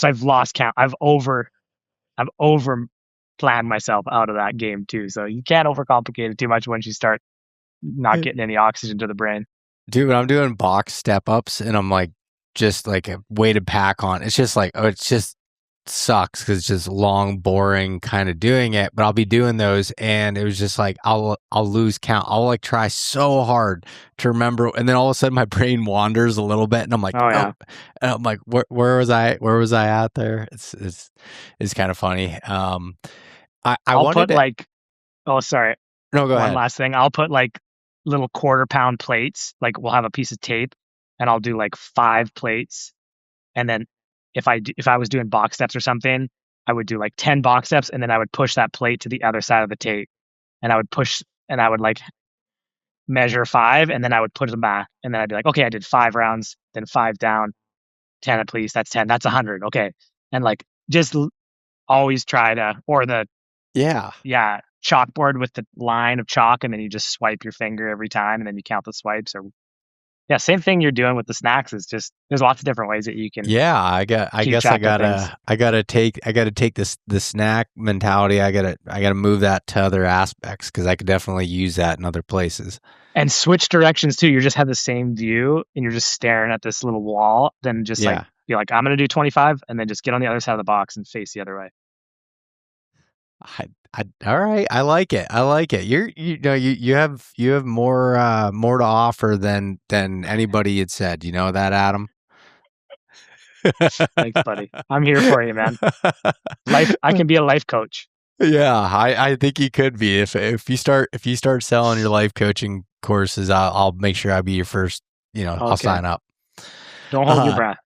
I've lost count. I've over planned myself out of that game too. So you can't overcomplicate it too much once you start not getting any oxygen to the brain. Dude, when I'm doing box step ups and I'm like, just like a weighted pack on, it's just like, it's just sucks because it's just long, boring kind of doing it. But I'll be doing those, and it was just like I'll lose count. I'll like try so hard to remember, and then all of a sudden my brain wanders a little bit, and I'm like, Oh yeah. and I'm like, where was I? Where was I at there? It's kind of funny. I I'll wanted put to. like, oh sorry, No, go one ahead. last thing. I'll put like little 1/4 pound plates. Like we'll have a piece of tape, and I'll do like 5 plates, and then if I was doing box steps or something, I would do like 10 box steps, and then I would push that plate to the other side of the tape, and I would push, and I would like measure 5, and then I would put them back, and then I'd be like, okay, I did 5 rounds, then 5 down, 10 at least. That's 10. That's 100. Okay, and like just always try to, or the Yeah. chalkboard with the line of chalk, and then you just swipe your finger every time, and then you count the swipes. Or yeah, same thing you're doing with the snacks. Is just there's lots of different ways that you can Yeah, I keep guess I track of things. gotta take this the snack mentality. I gotta move that to other aspects because I could definitely use that in other places. And switch directions too. You just have the same view, and you're just staring at this little wall. Then just like Yeah. be like, I'm gonna do 25, and then just get on the other side of the box and face the other way. All right. I like it. I like it. You know, you have more to offer than anybody had said. You know that, Adam? Thanks, buddy. I'm here for you, man. Life. I can be a life coach. Yeah, I think you could be if you start selling your life coaching courses. I'll make sure I'll be your first. You know, I'll Okay. sign up. Don't hold your breath.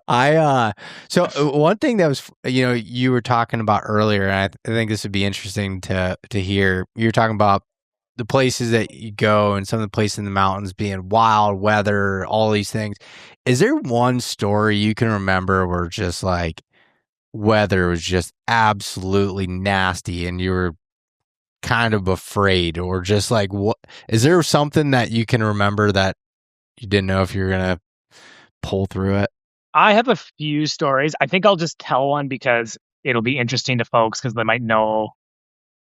One thing that was, you know, you were talking about earlier, and I think this would be interesting to hear. You were talking about the places that you go and some of the places in the mountains being wild weather, all these things. Is there one story you can remember where just like weather was just absolutely nasty and you were kind of afraid, or just like, what is there something that you can remember that you didn't know if you were gonna pull through it? I have a few stories. I think I'll just tell one because it'll be interesting to folks because they might know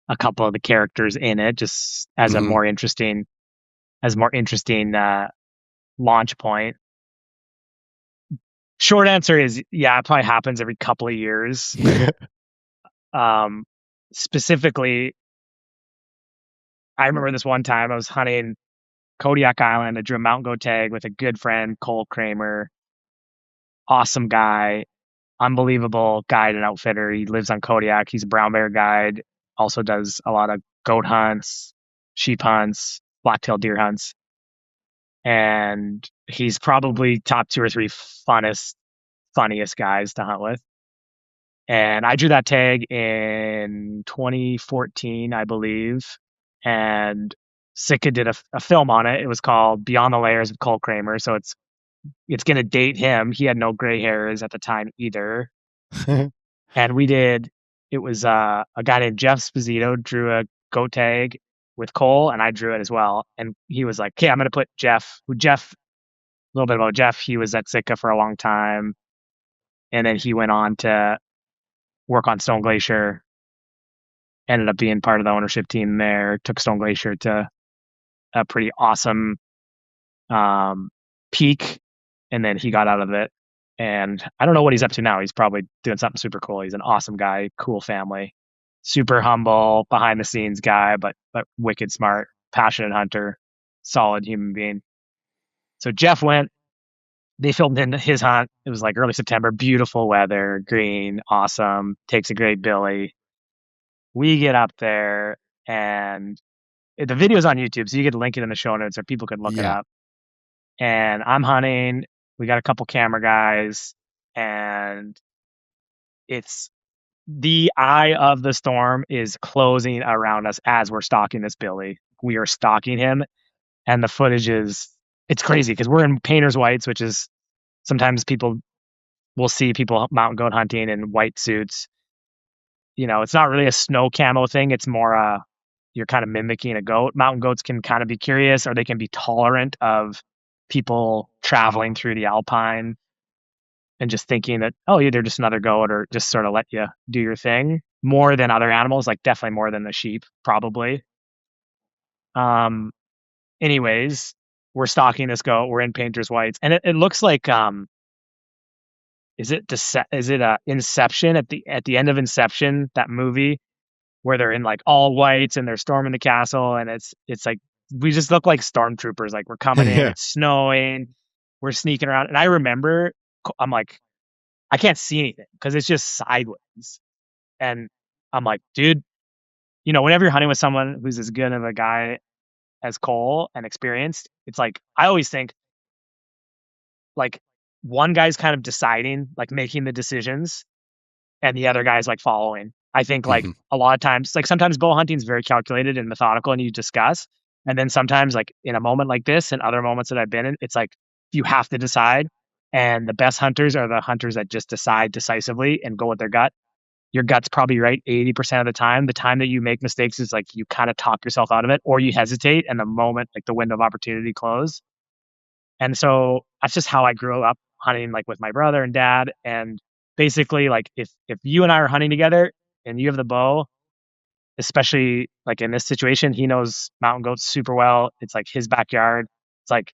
a couple of the characters in it, just as a Mhm. more interesting, launch point. Short answer is yeah, it probably happens every couple of years. Specifically, I remember this one time I was hunting Kodiak Island. I drew a mountain goat tag with a good friend, Cole Kramer. Awesome guy, unbelievable guide and outfitter. He lives on Kodiak. He's a brown bear guide. Also does a lot of goat hunts, sheep hunts, black-tailed deer hunts. And he's probably top 2 or 3 funniest guys to hunt with. And I drew that tag in 2014, I believe. And SITKA did a film on it. It was called Beyond the Layers of Cole Kramer. So it's going to date him. He had no gray hairs at the time either. And it was a guy named Jeff Sposito drew a goat tag with Cole, and I drew it as well. And he was like, okay, I'm going to put Jeff, a little bit about Jeff. He was at SITKA for a long time. And then he went on to work on Stone Glacier, ended up being part of the ownership team there, took Stone Glacier to a pretty awesome peak. And then he got out of it. And I don't know what he's up to now. He's probably doing something super cool. He's an awesome guy, cool family, super humble, behind the scenes guy, but wicked smart, passionate hunter, solid human being. So Jeff went, they filmed in his hunt. It was like early September, beautiful weather, green, awesome, takes a great billy. We get up there, and the video's on YouTube, so you could link it in the show notes or people could look it Yeah. up. And I'm hunting. We got a couple camera guys, and it's the eye of the storm is closing around us as we're stalking this billy. We are stalking him, and the footage it's crazy because we're in painter's whites, which is sometimes people will see people mountain goat hunting in white suits. You know, it's not really a snow camo thing. It's more you're kind of mimicking a goat. Mountain goats can kind of be curious, or they can be tolerant of people traveling through the alpine and just thinking that, oh, yeah, they're just another goat, or just sort of let you do your thing more than other animals, like definitely more than the sheep, probably. Um, anyways, we're stalking this goat. We're in painter's whites, and it looks like is it Inception, at the end of Inception, that movie where they're in like all whites and they're storming the castle, and it's like we just look like stormtroopers, like we're coming in, Yeah. it's snowing, we're sneaking around, and I remember I'm like, I can't see anything because it's just sideways, and I'm like, dude, whenever you're hunting with someone who's as good of a guy as Cole and experienced, it's like I always think like one guy's kind of deciding, like making the decisions, and the other guy's like following. I think like Mhm. a lot of times, like sometimes bow hunting is very calculated and methodical and you discuss. And then sometimes like in a moment like this and other moments that I've been in, it's like you have to decide. And the best hunters are the hunters that just decide decisively and go with their gut. Your gut's probably right 80% of the time. The time that you make mistakes is like you kind of talk yourself out of it or you hesitate and the moment like the window of opportunity close. And so that's just how I grew up hunting, like with my brother and dad. And basically, like if you and I are hunting together and you have the bow, especially like in this situation, he knows mountain goats super well. It's like his backyard. It's like,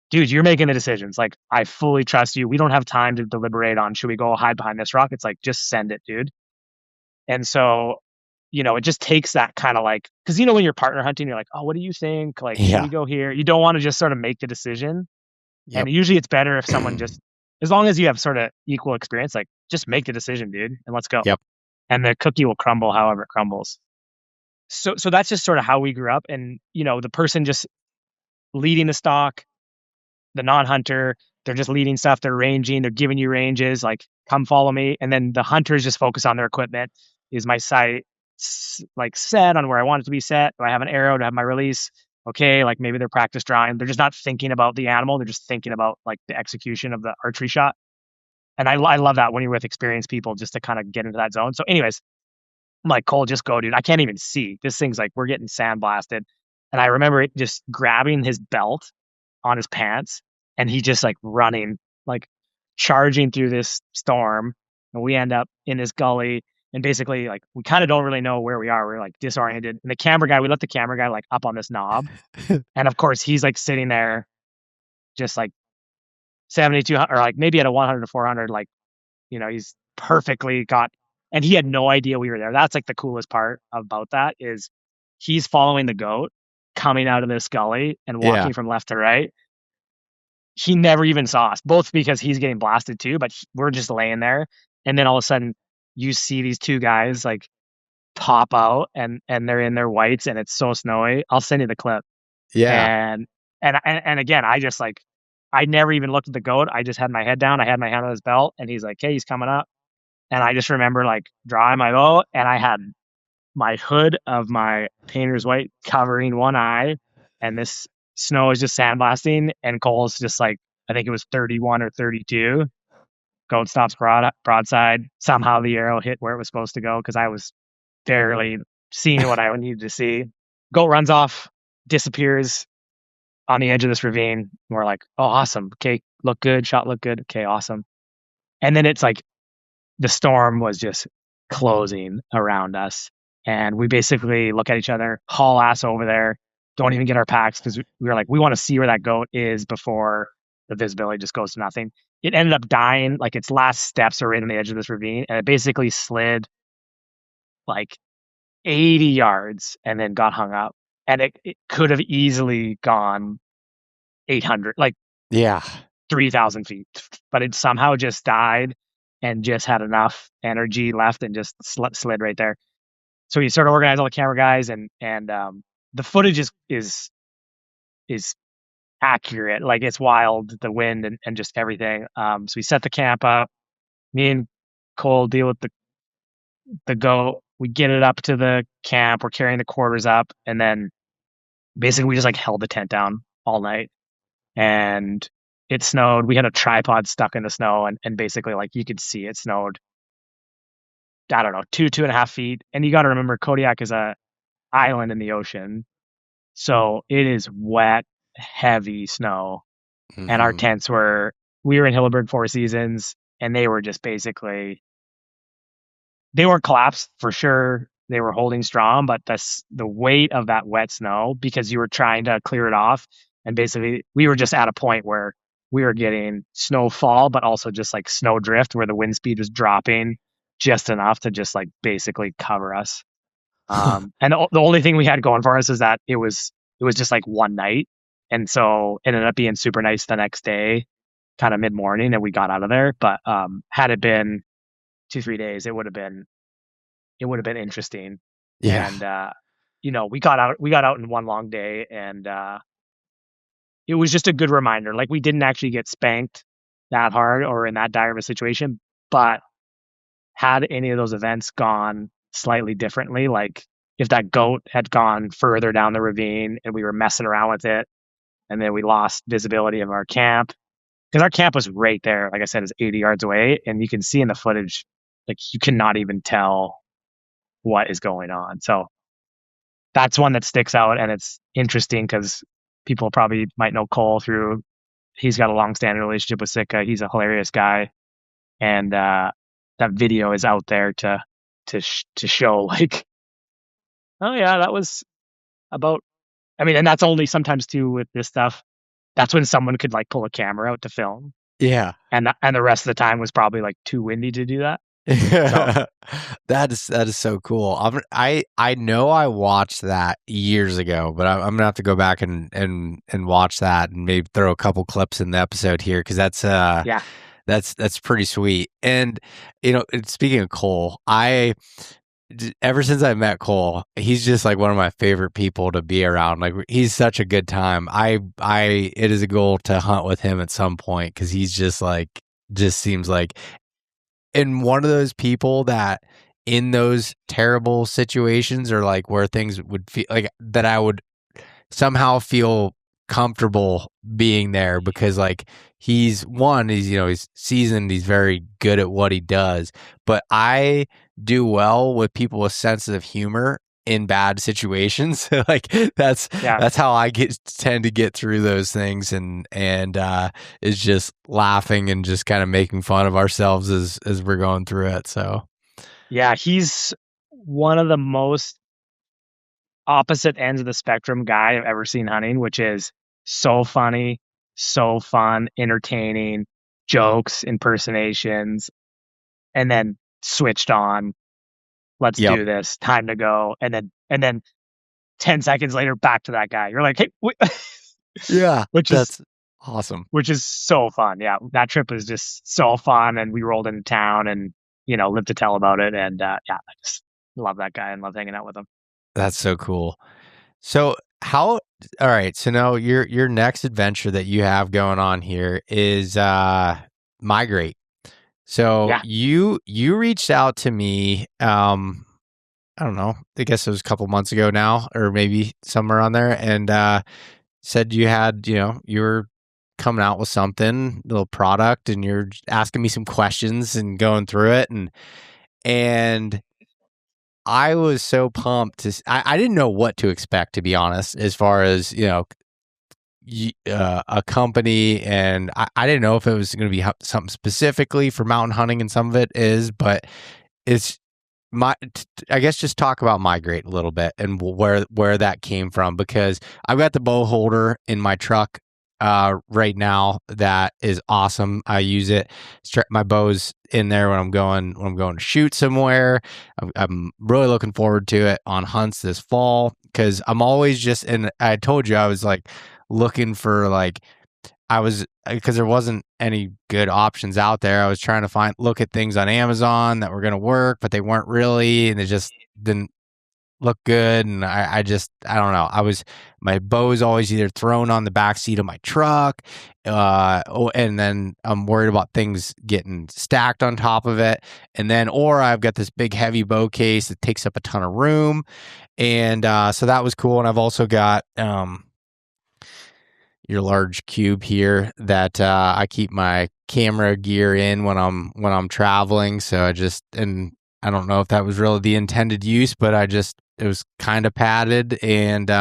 dude, you're making the decisions. Like I fully trust you. We don't have time to deliberate on should we go hide behind this rock. It's like just send it, dude. And so, it just takes that kind of like, because when you're partner hunting, you're like, oh, what do you think? Like, should Yeah. we go here? You don't want to just sort of make the decision. Yep. And usually it's better if someone just, as long as you have sort of equal experience, like just make the decision, dude, and let's go. Yep. And the cookie will crumble however it crumbles. So that's just sort of how we grew up. And, the person just leading the stock, the non-hunter, they're just leading stuff. They're ranging. They're giving you ranges, like come follow me. And then the hunters just focus on their equipment. Is my sight like set on where I want it to be set? Do I have an arrow? Do I have my release? Okay, like maybe they're practice drawing. They're just not thinking about the animal. They're just thinking about like the execution of the archery shot. And I love that when you're with experienced people, just to kind of get into that zone. So anyways, I'm like, Cole, just go, dude. I can't even see. This thing's like, we're getting sandblasted. And I remember it just grabbing his belt on his pants and he just like running, like charging through this storm. And we end up in this gully. And basically, like, we kind of don't really know where we are. We're like disoriented. And the camera guy, we let the camera guy like up on this knob. And of course, he's like sitting there just like 7,200 or like maybe at a 100 to 400, like, he's perfectly got, and he had no idea we were there. That's like the coolest part about that is he's following the goat coming out of this gully and walking Yeah. from left to right. He never even saw us, both because he's getting blasted too, but we're just laying there. And then all of a sudden you see these two guys like pop out and they're in their whites and it's so snowy. I'll send you the clip. Yeah. And again, I just like, I never even looked at the goat. I just had my head down. I had my hand on his belt and he's like, hey, he's coming up. And I just remember like drawing my bow and I had my hood of my painter's white covering one eye and this snow is just sandblasting and Cole's just like, I think it was 31 or 32. Goat stops broadside. Somehow the arrow hit where it was supposed to go because I was barely seeing what I needed to see. Goat runs off, disappears on the edge of this ravine. We're like, oh, awesome. Okay, look good. Shot look good. Okay, awesome. And then it's like the storm was just closing around us. And we basically look at each other, haul ass over there, don't even get our packs because we were like, we want to see where that goat is before the visibility just goes to nothing. It ended up dying, like its last steps are right on the edge of this ravine, and it basically slid like 80 yards and then got hung up. And it could have easily gone 800, like Yeah. 3,000 feet, but it somehow just died and just had enough energy left and just slid right there. So we sort of organized all the camera guys and the footage is accurate. Like it's wild, the wind and just everything. So we set the camp up. Me and Cole deal with the goat. We get it up to the camp. We're carrying the quarters up, and then basically we just like held the tent down all night. And it snowed. We had a tripod stuck in the snow, and basically like you could see it snowed. I don't know, 2.5 feet. And you got to remember, Kodiak is a island in the ocean, so it is wet, heavy snow. Mm-hmm. And our tents we were in Hilleberg 4 Seasons, and they were just basically, they weren't collapsed for sure. They were holding strong, but the weight of that wet snow, because you were trying to clear it off, and basically we were just at a point where we were getting snowfall, but also just like snow drift where the wind speed was dropping just enough to just like basically cover us. And the only thing we had going for us is that it was just like one night. And so it ended up being super nice the next day, kind of mid morning, and we got out of there. But had it been 2-3 days, it would have been interesting. Yeah. And we got out in one long day, and it was just a good reminder. Like, we didn't actually get spanked that hard or in that dire of a situation, but had any of those events gone slightly differently, like if that goat had gone further down the ravine and we were messing around with it, and then we lost visibility of our camp, because our camp was right there, like I said, is 80 yards away, and you can see in the footage, like, you cannot even tell what is going on. So that's one that sticks out, and it's interesting because people probably might know Cole through, he's got a long-standing relationship with SITKA. He's a hilarious guy, and that video is out there to show, like, oh yeah, that was about. I mean, and that's only sometimes too with this stuff. That's when someone could like pull a camera out to film. Yeah. And the rest of the time was probably like too windy to do that. So. That is so cool. I know I watched that years ago, but I'm gonna have to go back and watch that and maybe throw a couple clips in the episode here, because that's that's pretty sweet. And speaking of Cole, ever since I met Cole, he's just like one of my favorite people to be around. Like, he's such a good time. It is a goal to hunt with him at some point, because he's just seems like, and one of those people that in those terrible situations, or like where things would feel like that, I would somehow feel comfortable being there, because like he's seasoned, he's very good at what he does, but I do well with people with sense of humor in bad situations. Like that's how I tend to get through those things, and is just laughing and just kind of making fun of ourselves as we're going through it. So yeah, he's one of the most opposite ends of the spectrum guy I've ever seen hunting, which is so funny, so fun, entertaining, jokes, impersonations, and then switched on. Let's do this. Time to go. And then 10 seconds later, back to that guy. You're like, hey, yeah, that's awesome. Which is so fun. Yeah, that trip was just so fun, and we rolled into town and lived to tell about it. And I just love that guy and love hanging out with him. That's so cool. So all right, so now your next adventure that you have going on here is Migrate. So you reached out to me, I don't know, I guess it was a couple months ago now, or maybe somewhere on there, and said you had, you were coming out with something, little product, and you're asking me some questions and going through it, and I was so pumped I didn't know what to expect, to be honest, as far as a company, and I didn't know if it was going to be something specifically for mountain hunting, and some of it is, but it's I guess just talk about Migrate a little bit and where that came from, because I've got the bow holder in my truck right now that is awesome. I use it. My bow's in there when I'm going to shoot somewhere. I'm really looking forward to it on hunts this fall, because I'm always and I told you I was like looking for because there wasn't any good options out there. I was trying to look at things on Amazon that were going to work, but they weren't really, and they just didn't look good. And I don't know. My bow is always either thrown on the back seat of my truck, and then I'm worried about things getting stacked on top of it. And then, or I've got this big heavy bow case that takes up a ton of room. And so that was cool. And I've also got your large cube here that I keep my camera gear in when I'm traveling. So and I don't know if that was really the intended use, but it was kind of padded and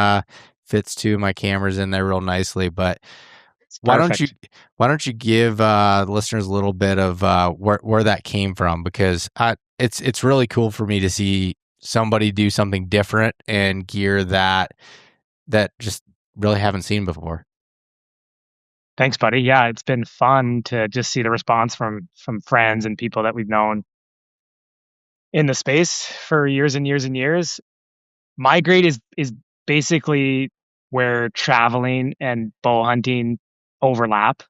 fits two of my cameras in there real nicely. But why don't you give the listeners a little bit of where that came from? Because it's really cool for me to see somebody do something different and gear that just really haven't seen before. Thanks, buddy. Yeah, it's been fun to just see the response from friends and people that we've known in the space for years and years and years. Migrate is basically where traveling and bow hunting overlap.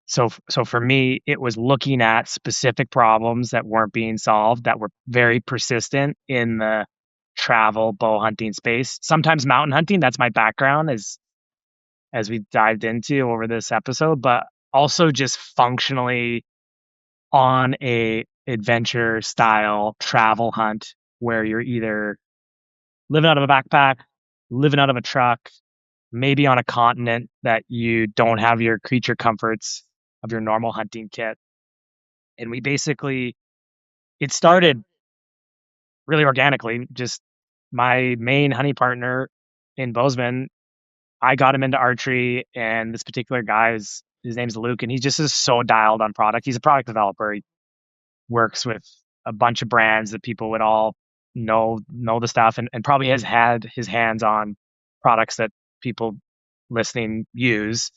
So for me, it was looking at specific problems that weren't being solved, that were very persistent in the travel bow hunting space. Sometimes mountain hunting, that's my background as we dived into over this episode, but also just functionally on a adventure style travel hunt where you're either living out of a backpack, living out of a truck, maybe on a continent that you don't have your creature comforts of your normal hunting kit. And we basically, it started really organically. Just my main hunting partner in Bozeman, I got him into archery, and this particular guy his name's Luke, and he just is so dialed on product. He's a product developer. He works with a bunch of brands that people would all know the stuff, and probably has had his hands on products that people listening use.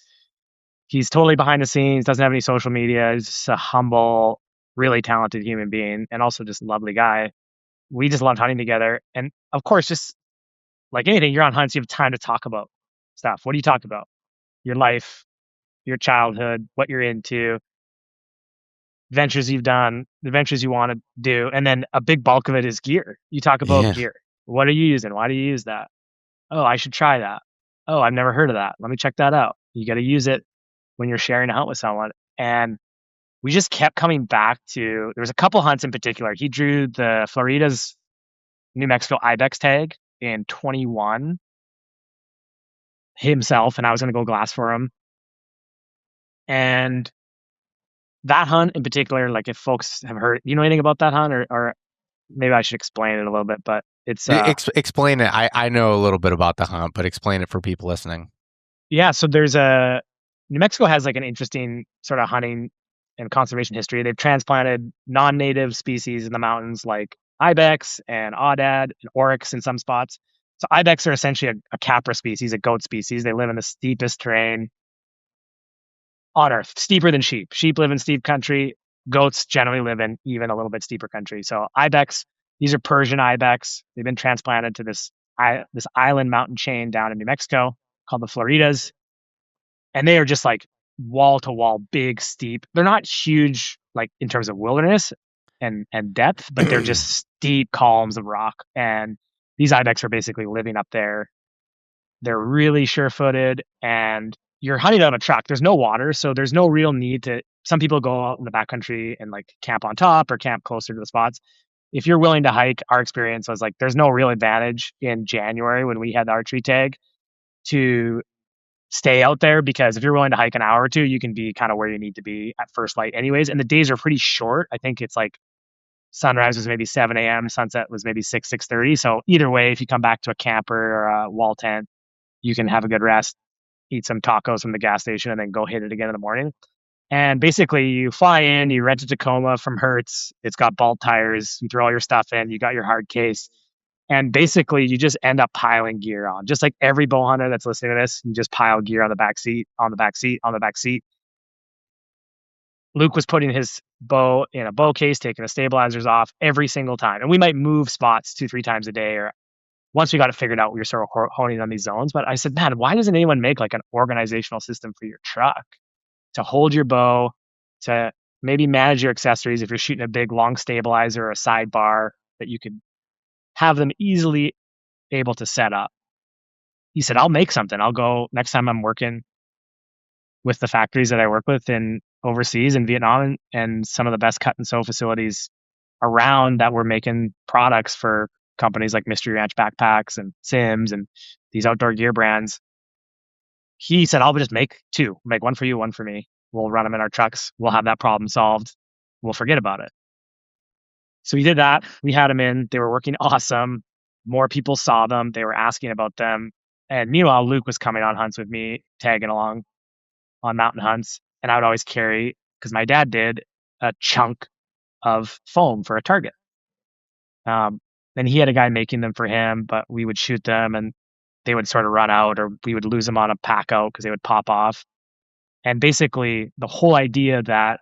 He's totally behind the scenes, doesn't have any social media. He's just a humble, really talented human being, and also just a lovely guy. We just loved hunting together. And of course, just like anything, you're on hunts, you have time to talk about stuff. What do you talk about? Your life, your childhood, what you're into, adventures you've done, the adventures you want to do. And then a big bulk of it is gear. You talk about Yeah. gear. What are you using? Why do you use that? Oh, I should try that. Oh, I've never heard of that. Let me check that out. You got to use it when you're sharing a hunt with someone. And we just kept coming back to, there was a couple hunts in particular. He drew the Florida's New Mexico Ibex tag in 21 himself, and I was going to go glass for him. And that hunt in particular, like if folks have heard, you know anything about that hunt, or maybe I should explain it a little bit, but it's Explain it. I know a little bit about the hunt, but explain it for people listening. yeah. So New Mexico has like an interesting sort of hunting and conservation history. They've transplanted non-native species in the mountains like ibex and aoudad and oryx in some spots. So ibex are essentially a capra species, a goat species. They live in the steepest terrain on earth, steeper than sheep. Sheep live in steep country. Goats generally live in even a little bit steeper country. So ibex, these are Persian ibex. They've been transplanted to this island mountain chain down in New Mexico called the Floridas. And they are just like wall to wall, big, steep. They're not huge, like in terms of wilderness and depth, but they're just steep columns of rock. And these ibex are basically living up there. They're really sure-footed, and you're hunting out of a truck. There's no water, so there's no real need to. Some people go out in the backcountry and like camp on top or camp closer to the spots. If you're willing to hike, our experience was like there's no real advantage in January when we had the archery tag to stay out there, because if you're willing to hike an hour or two, you can be kind of where you need to be at first light anyways. And the days are pretty short. I think it's like sunrise was maybe 7 a.m. Sunset was maybe 6:30. So either way, if you come back to a camper or a wall tent, you can have a good rest, eat some tacos from the gas station, and then go hit it again in the morning. And basically, you fly in, you rent a Tacoma from Hertz. It's got bald tires. You throw all your stuff in. You got your hard case. And basically, you just end up piling gear on. Just like every bow hunter that's listening to this, you just pile gear on the back seat, on the back seat, on the back seat. Luke was putting his bow in a bow case, taking the stabilizers off every single time. And we might move spots 2-3 times a day, or once we got it figured out, we were sort of honing on these zones. But I said, man, why doesn't anyone make like an organizational system for your truck to hold your bow, to maybe manage your accessories if you're shooting a big long stabilizer or a sidebar, that you could have them easily able to set up? He said, I'll make something. I'll go next time I'm working with the factories that I work with in overseas in Vietnam, and some of the best cut and sew facilities around that were making products for companies like Mystery Ranch Backpacks and Sims and these outdoor gear brands. He said, I'll just make two, make one for you, one for me. We'll run them in our trucks. We'll have that problem solved. We'll forget about it. So we did that. We had them in. They were working awesome. More people saw them. They were asking about them. And meanwhile, Luke was coming on hunts with me, tagging along on mountain hunts. And I would always carry, because my dad did, a chunk of foam for a target. And he had a guy making them for him, but we would shoot them and they would sort of run out, or we would lose them on a pack out because they would pop off. And basically the whole idea that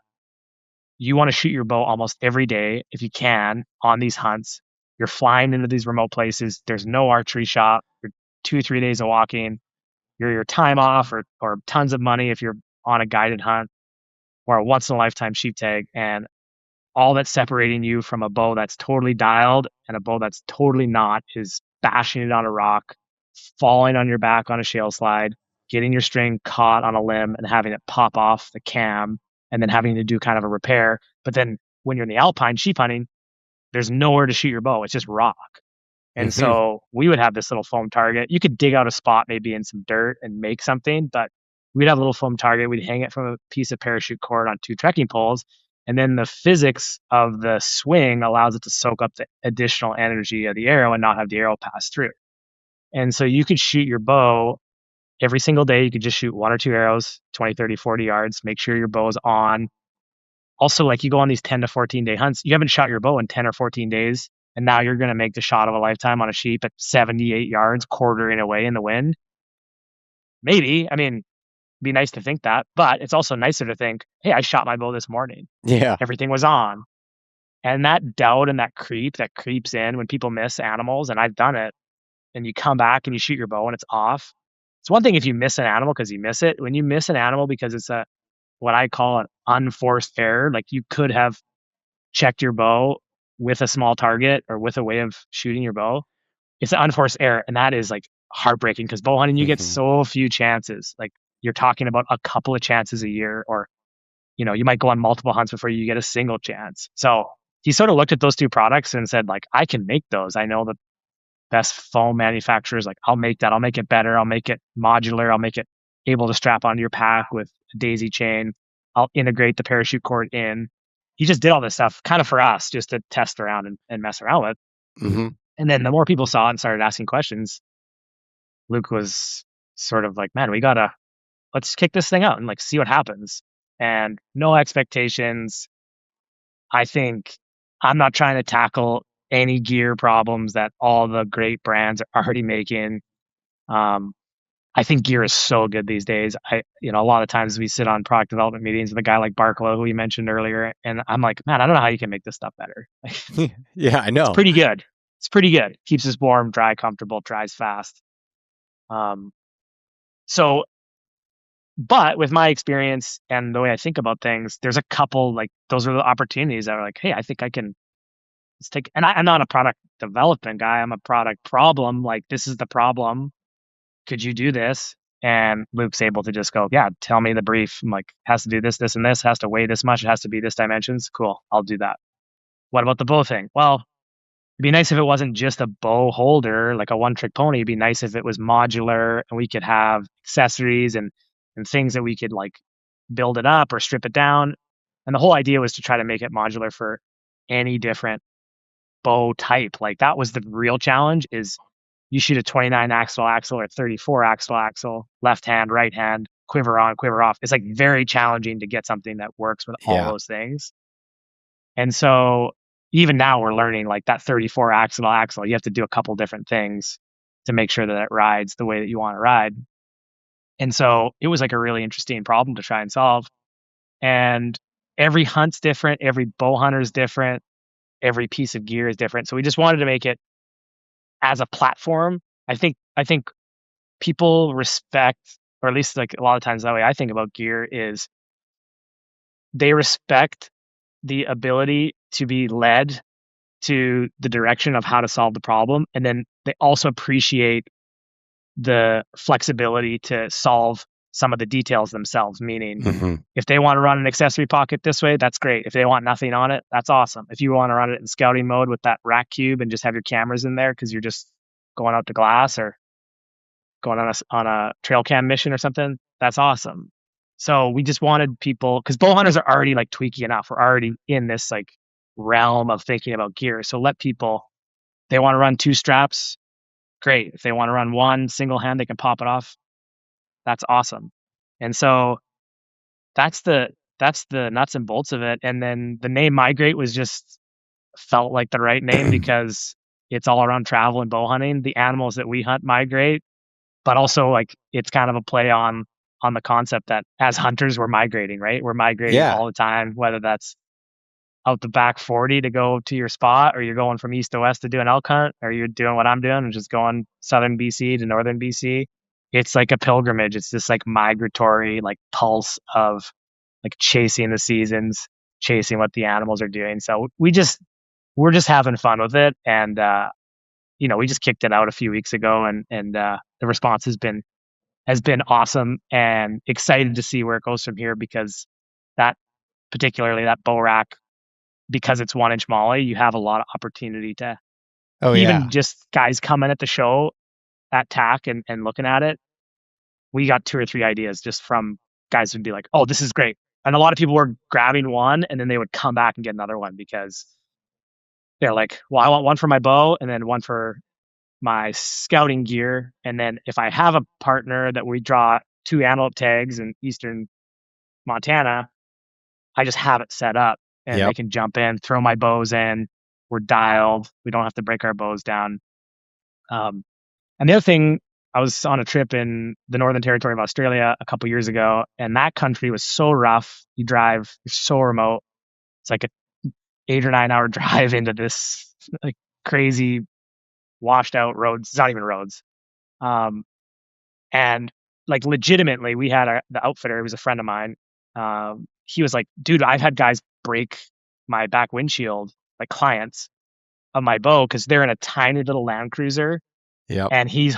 you want to shoot your bow almost every day if you can on these hunts. You're flying into these remote places. There's no archery shop. You're 2-3 days of walking. You're your time off or tons of money if you're on a guided hunt or a once in a lifetime sheep tag. And all that's separating you from a bow that's totally dialed and a bow that's totally not is bashing it on a rock, falling on your back on a shale slide, getting your string caught on a limb and having it pop off the cam, and then having to do kind of a repair. But then when you're in the alpine sheep hunting, there's nowhere to shoot your bow. It's just rock. And so we would have this little foam target. You could dig out a spot maybe in some dirt and make something, but we'd have a little foam target. We'd hang it from a piece of parachute cord on 2 trekking poles. And then the physics of the swing allows it to soak up the additional energy of the arrow and not have the arrow pass through. And so you could shoot your bow every single day. You could just shoot 1 or 2 arrows, 20, 30, 40 yards. Make sure your bow is on. Also, like you go on these 10 to 14 day hunts, you haven't shot your bow in 10 or 14 days. And now you're going to make the shot of a lifetime on a sheep at 78 yards, quartering away in the wind. Maybe. I mean, it'd be nice to think that, but it's also nicer to think, hey, I shot my bow this morning. Yeah. Everything was on. And that doubt and that creeps in when people miss animals, and I've done it, and you come back and you shoot your bow and it's off. It's one thing if you miss an animal because you miss it. When you miss an animal because it's what I call an unforced error, like you could have checked your bow with a small target or with a way of shooting your bow. It's an unforced error, and that is like heartbreaking because bow hunting, you get so few chances. Like you're talking about a couple of chances a year, or you might go on multiple hunts before you get a single chance. So he sort of looked at those 2 products and said, like, I can make those. I know the best foam manufacturers. Like, I'll make that. I'll make it better. I'll make it modular. I'll make it able to strap onto your pack with a daisy chain. I'll integrate the parachute cord in. He just did all this stuff kind of for us just to test around and mess around with. Mm-hmm. And then the more people saw it and started asking questions, Luke was sort of like, man, let's kick this thing out and like see what happens. And no expectations. I think I'm not trying to tackle any gear problems that all the great brands are already making. I think gear is so good these days. A lot of times we sit on product development meetings with a guy like Barklow, who you mentioned earlier, and I'm like, man, I don't know how you can make this stuff better. Yeah, I know. It's pretty good. Pretty good. Keeps us warm, dry, comfortable, dries fast. But with my experience and the way I think about things, there's a couple, like, those are the opportunities that are like, hey, I think I can and I'm not a product development guy. I'm a product problem. Like, this is the problem. Could you do this? And Luke's able to just go, yeah, tell me the brief. I'm like, has to do this, this, and this, has to weigh this much. It has to be this dimensions. Cool. I'll do that. What about the bow thing? Well, it'd be nice if it wasn't just a bow holder, like a one-trick pony. It'd be nice if it was modular and we could have accessories and things that we could like build it up or strip it down. And the whole idea was to try to make it modular for any different bow type. Like that was the real challenge, is you shoot a 29 axle or 34 axle, left hand, right hand, quiver on, quiver off. It's like very challenging to get something that works with all those things. And so even now we're learning like that 34 axle, you have to do a couple different things to make sure that it rides the way that you want to ride. And so it was like a really interesting problem to try and solve. And every hunt's different. Every bow hunter is different. Every piece of gear is different. So we just wanted to make it as a platform. I think people respect, or at least like a lot of times that way I think about gear, is they respect the ability to be led to the direction of how to solve the problem. And then they also appreciate the flexibility to solve some of the details themselves, meaning if they want to run an accessory pocket this way, that's great. If they want nothing on it, that's awesome. If you want to run it in scouting mode with that rack cube and just have your cameras in there because you're just going out to glass or going on a trail cam mission or something, that's awesome. So we just wanted people, because bow hunters are already like tweaky enough. We're already in this like realm of thinking about gear. So let people, they want to run 2 straps, great. If they want to run 1 single hand, they can pop it off. That's awesome. And so that's the nuts and bolts of it. And then the name Migrate was just felt like the right name because it's all around travel and bow hunting. The animals that we hunt migrate, but also like it's kind of a play on on the concept that as hunters, we're migrating, right? We're migrating all the time, whether that's out the back 40 to go to your spot, or you're going from east to west to do an elk hunt, or you're doing what I'm doing and just going southern BC to northern BC. It's like a pilgrimage. It's this like migratory like pulse of like chasing the seasons, chasing what the animals are doing. So we're just having fun with it. And, we just kicked it out a few weeks ago, and the response has been awesome, and excited to see where it goes from here, because particularly that bow rack, because it's 1-inch molly, you have a lot of opportunity to just guys coming at the show at TAC and looking at it. We got 2 or 3 ideas just from guys who'd be like, oh, this is great. And a lot of people were grabbing one and then they would come back and get another one, because they're like, well, I want one for my bow and then one for my scouting gear. And then if I have a partner that we draw 2 antelope tags in eastern Montana, I just have it set up and they can jump in, throw my bows in. We're dialed. We don't have to break our bows down. And the other thing, I was on a trip in the Northern Territory of Australia a couple years ago, and that country was so rough. You drive, you're so remote. It's like a 8 or 9 hour drive into this like crazy washed out roads. It's not even roads. And like legitimately, we had the outfitter. He was a friend of mine. He was like, dude, I've had guys break my back windshield, like clients of my bow, because they're in a tiny little Land Cruiser. Yeah. And his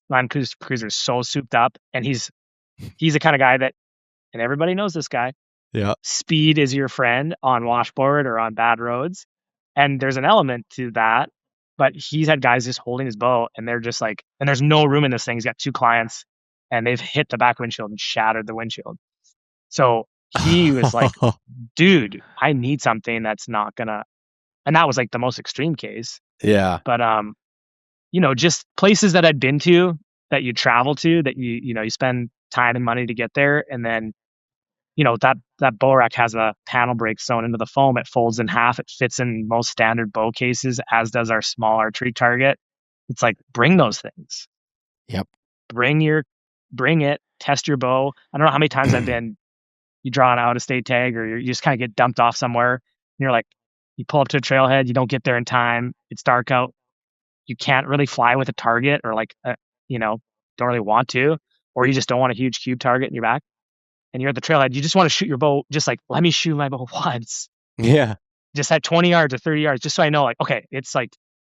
Land Cruiser is so souped up, and he's the kind of guy that, and everybody knows this guy. Yeah. Speed is your friend on washboard or on bad roads. And there's an element to that, but he's had guys just holding his bow and they're just like, and there's no room in this thing. He's got 2 clients and they've hit the back windshield and shattered the windshield. So he was like, dude, I need something that's not gonna, and that was like the most extreme case. Yeah. But, just places that I'd been to, that you travel to, that you spend time and money to get there. And then, that bow rack has a panel brake sewn into the foam. It folds in half. It fits in most standard bow cases, as does our small archery target. It's like, bring those things. Yep. Bring it, test your bow. I don't know how many times I've been, you draw an out of state tag, or you just kind of get dumped off somewhere. And you're like, you pull up to a trailhead, you don't get there in time. It's dark out. You can't really fly with a target, or like, don't really want to, or you just don't want a huge cube target in your back. And you're at the trailhead, you just want to shoot your bow, just like, let me shoot my bow once. Yeah. Just at 20 yards or 30 yards, just so I know, like, okay, it's like,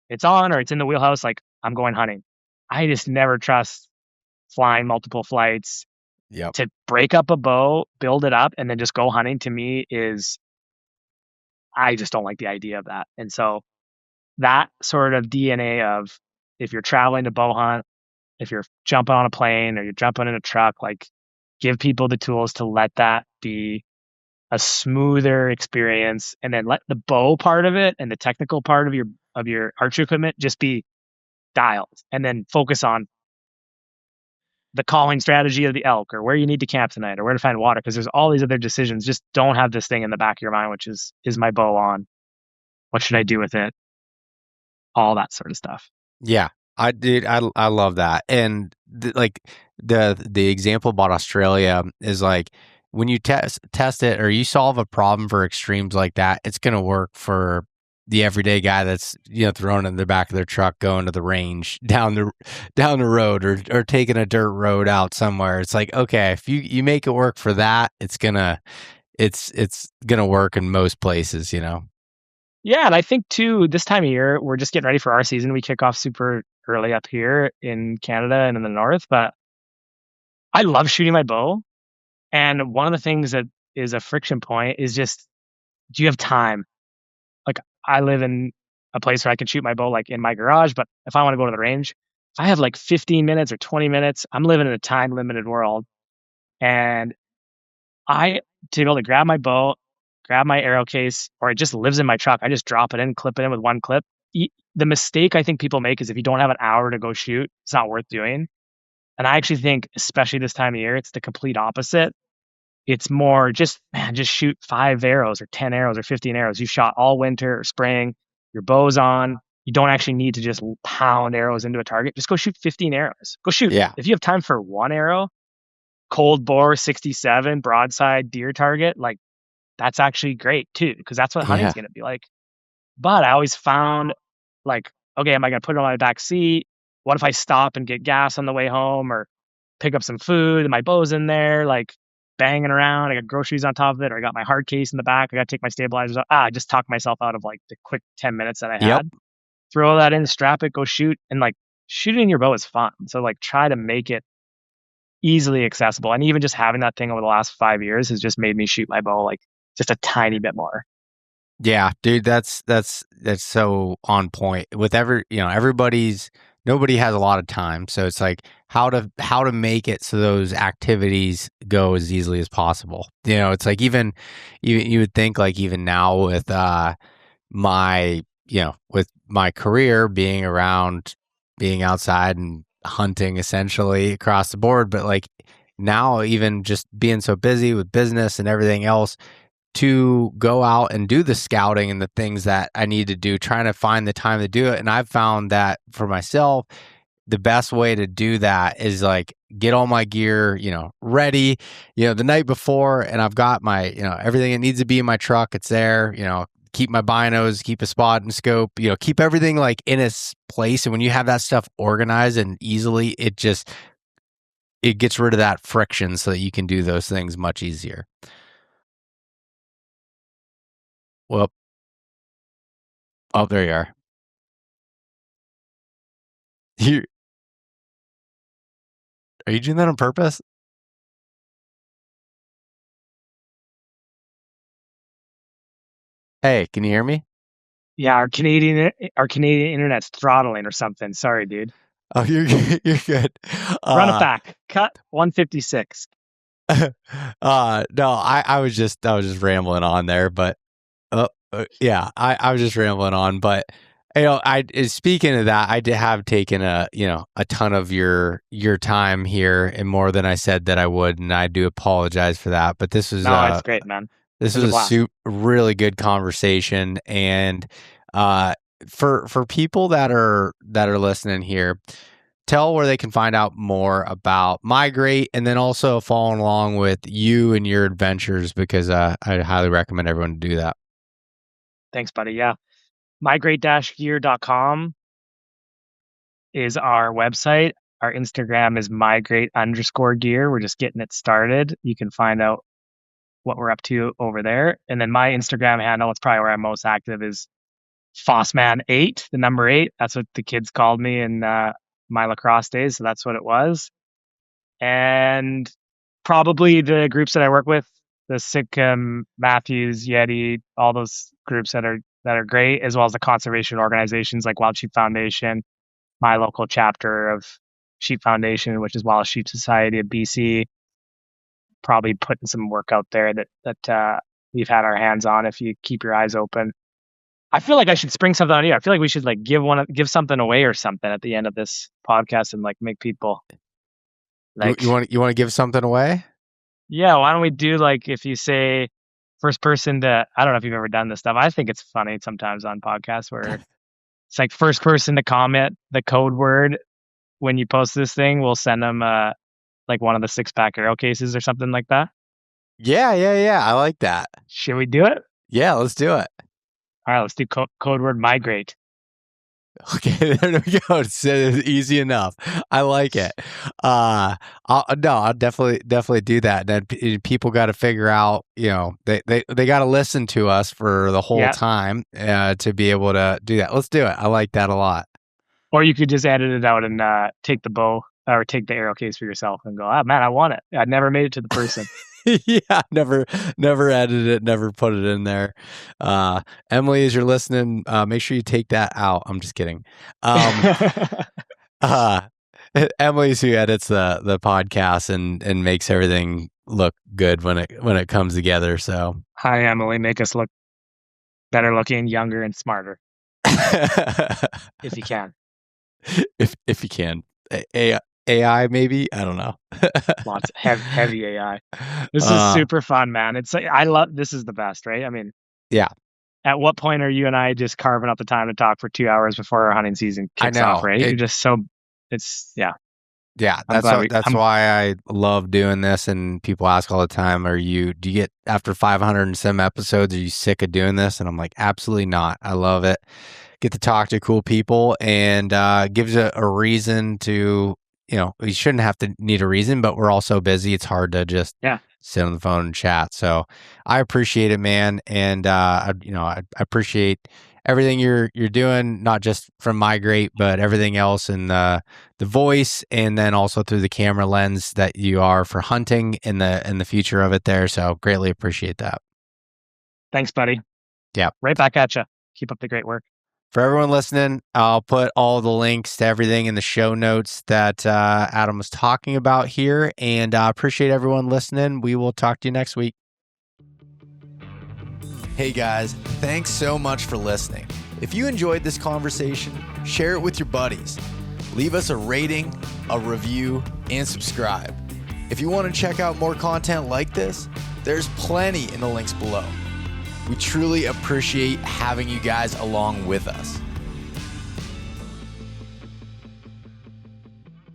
it's on, or it's in the wheelhouse, like, I'm going hunting. I just never trust flying multiple flights. Yep. To break up a bow, build it up, and then just go hunting, to me I just don't like the idea of that. And so that sort of DNA of, if you're traveling to bow hunt, if you're jumping on a plane or you're jumping in a truck, like, give people the tools to let that be a smoother experience, and then let the bow part of it and the technical part of your archery equipment just be dialed, and then focus on the calling strategy of the elk, or where you need to camp tonight, or where to find water, because there's all these other decisions. Just don't have this thing in the back of your mind, which is my bow on? What should I do with it? All that sort of stuff. Yeah. I love that. And the example about Australia is like, when you test it, or you solve a problem for extremes like that, it's going to work for the everyday guy that's, thrown in the back of their truck, going to the range down the road, or taking a dirt road out somewhere. It's like, okay, if you make it work for that, it's gonna work in most places, Yeah, and I think too, this time of year, we're just getting ready for our season. We kick off super early up here in Canada and in the north, but I love shooting my bow. And one of the things that is a friction point is just, do you have time? Like, I live in a place where I can shoot my bow like in my garage, but if I want to go to the range, if I have like 15 minutes or 20 minutes, I'm living in a time limited world. And to be able to grab my bow, grab my arrow case, or it just lives in my truck, I just drop it in, clip it in with one clip. The mistake I think people make is, if you don't have an hour to go shoot, it's not worth doing. And I actually think, especially this time of year, it's the complete opposite. It's more just shoot 5 arrows or 10 arrows or 15 arrows. You shot all winter or spring, your bow's on. You don't actually need to just pound arrows into a target. Just go shoot 15 arrows. Go shoot. Yeah. If you have time for 1 arrow, cold bore 67 broadside deer target, like that's actually great too, because that's what hunting's going to be like. But I always found like, okay, am I going to put it on my back seat? What if I stop and get gas on the way home or pick up some food and my bow's in there, like banging around? I got groceries on top of it, or I got my hard case in the back. I got to take my stabilizers off. I just talked myself out of like the quick 10 minutes that I had. Throw that in, strap it, go shoot. And like shooting your bow is fun. So like try to make it easily accessible. And even just having that thing over the last 5 years has just made me shoot my bow like just a tiny bit more. Yeah, dude, that's so on point. With nobody has a lot of time, so it's like how to make it so those activities go as easily as possible. It's like even you would think like even now with with my career being around, being outside and hunting essentially across the board, but like now even just being so busy with business and everything else, to go out and do the scouting and the things that I need to do, trying to find the time to do it. And I've found that for myself, the best way to do that is like get all my gear, ready, the night before, and I've got my, everything that needs to be in my truck. It's there, keep my binos, keep a spot and scope, keep everything like in its place. And when you have that stuff organized and easily, it gets rid of that friction so that you can do those things much easier. Well, oh, there you are. Are you doing that on purpose? Hey, can you hear me? Yeah, our Canadian internet's throttling or something. Sorry, dude. Oh, you're good. Run it back. Cut 156. No, I was just rambling on there, but yeah, I was just rambling on, but speaking of that, I have taken a ton of your time here and more than I said that I would, and I do apologize for that. But this was it's great, man. This was a really good conversation, and for people that are listening here, tell where they can find out more about Migrate, and then also following along with you and your adventures, because I highly recommend everyone to do that. Thanks, buddy. Yeah. Migrate-gear.com is our website. Our Instagram is migrate_gear. We're just getting it started. You can find out what we're up to over there. And then my Instagram handle, it's probably where I'm most active, is Fossman8, the number 8. That's what the kids called me in my lacrosse days. So that's what it was. And probably the groups that I work with, the SITKA, Matthews, Yeti, all those groups that are great, as well as the conservation organizations like Wild Sheep Foundation, my local chapter of Sheep Foundation, which is Wild Sheep Society of BC. Probably putting some work out there that we've had our hands on if you keep your eyes open. I feel like I should spring something on you. I feel like we should like give something away or something at the end of this podcast and like make people like you want to give something away? Yeah, why don't we do like if you say first person to, I don't know if you've ever done this stuff. I think it's funny sometimes on podcasts where it's like first person to comment the code word when you post this thing, we'll send them like one of the 6-pack arrow cases or something like that. Yeah. I like that. Should we do it? Yeah, let's do it. All right, let's do code word Migrate. Okay, there we go. It's easy enough. I like it. I'll definitely do that. Then people got to figure out, they got to listen to us for the whole time to be able to do that. Let's do it. I like that a lot. Or you could just edit it out and take the bow or take the arrow case for yourself and go, man, I want it. I never made it to the person. Yeah, never edited it, never put it in there. Emily, as you're listening, make sure you take that out. I'm just kidding. Emily's who edits the podcast and makes everything look good when it comes together. So hi, Emily, make us look better looking, younger, and smarter. If you can. If you can. AI maybe, I don't know. Lots of heavy AI. This is super fun, man. It's like this is the best, right? I mean, yeah. At what point are you and I just carving up the time to talk for 2 hours before our hunting season kicks off, right? You're just so it's Yeah, I'm glad that's why I love doing this. And people ask all the time, do you get, after 500 and some episodes, are you sick of doing this? And I'm like, absolutely not. I love it. Get to talk to cool people, and gives a reason to, you shouldn't have to need a reason, but we're all so busy. It's hard to just sit on the phone and chat. So I appreciate it, man. And, I appreciate everything you're doing, not just from Migrate, but everything else in the voice, and then also through the camera lens that you are for hunting in the future of it there. So greatly appreciate that. Thanks, buddy. Yeah. Right back at you. Keep up the great work. For everyone listening, I'll put all the links to everything in the show notes that Adam was talking about here, and I appreciate everyone listening. We will talk to you next week. Hey guys, thanks so much for listening. If you enjoyed this conversation, share it with your buddies. Leave us a rating, a review, and subscribe. If you want to check out more content like this, there's plenty in the links below. We truly appreciate having you guys along with us.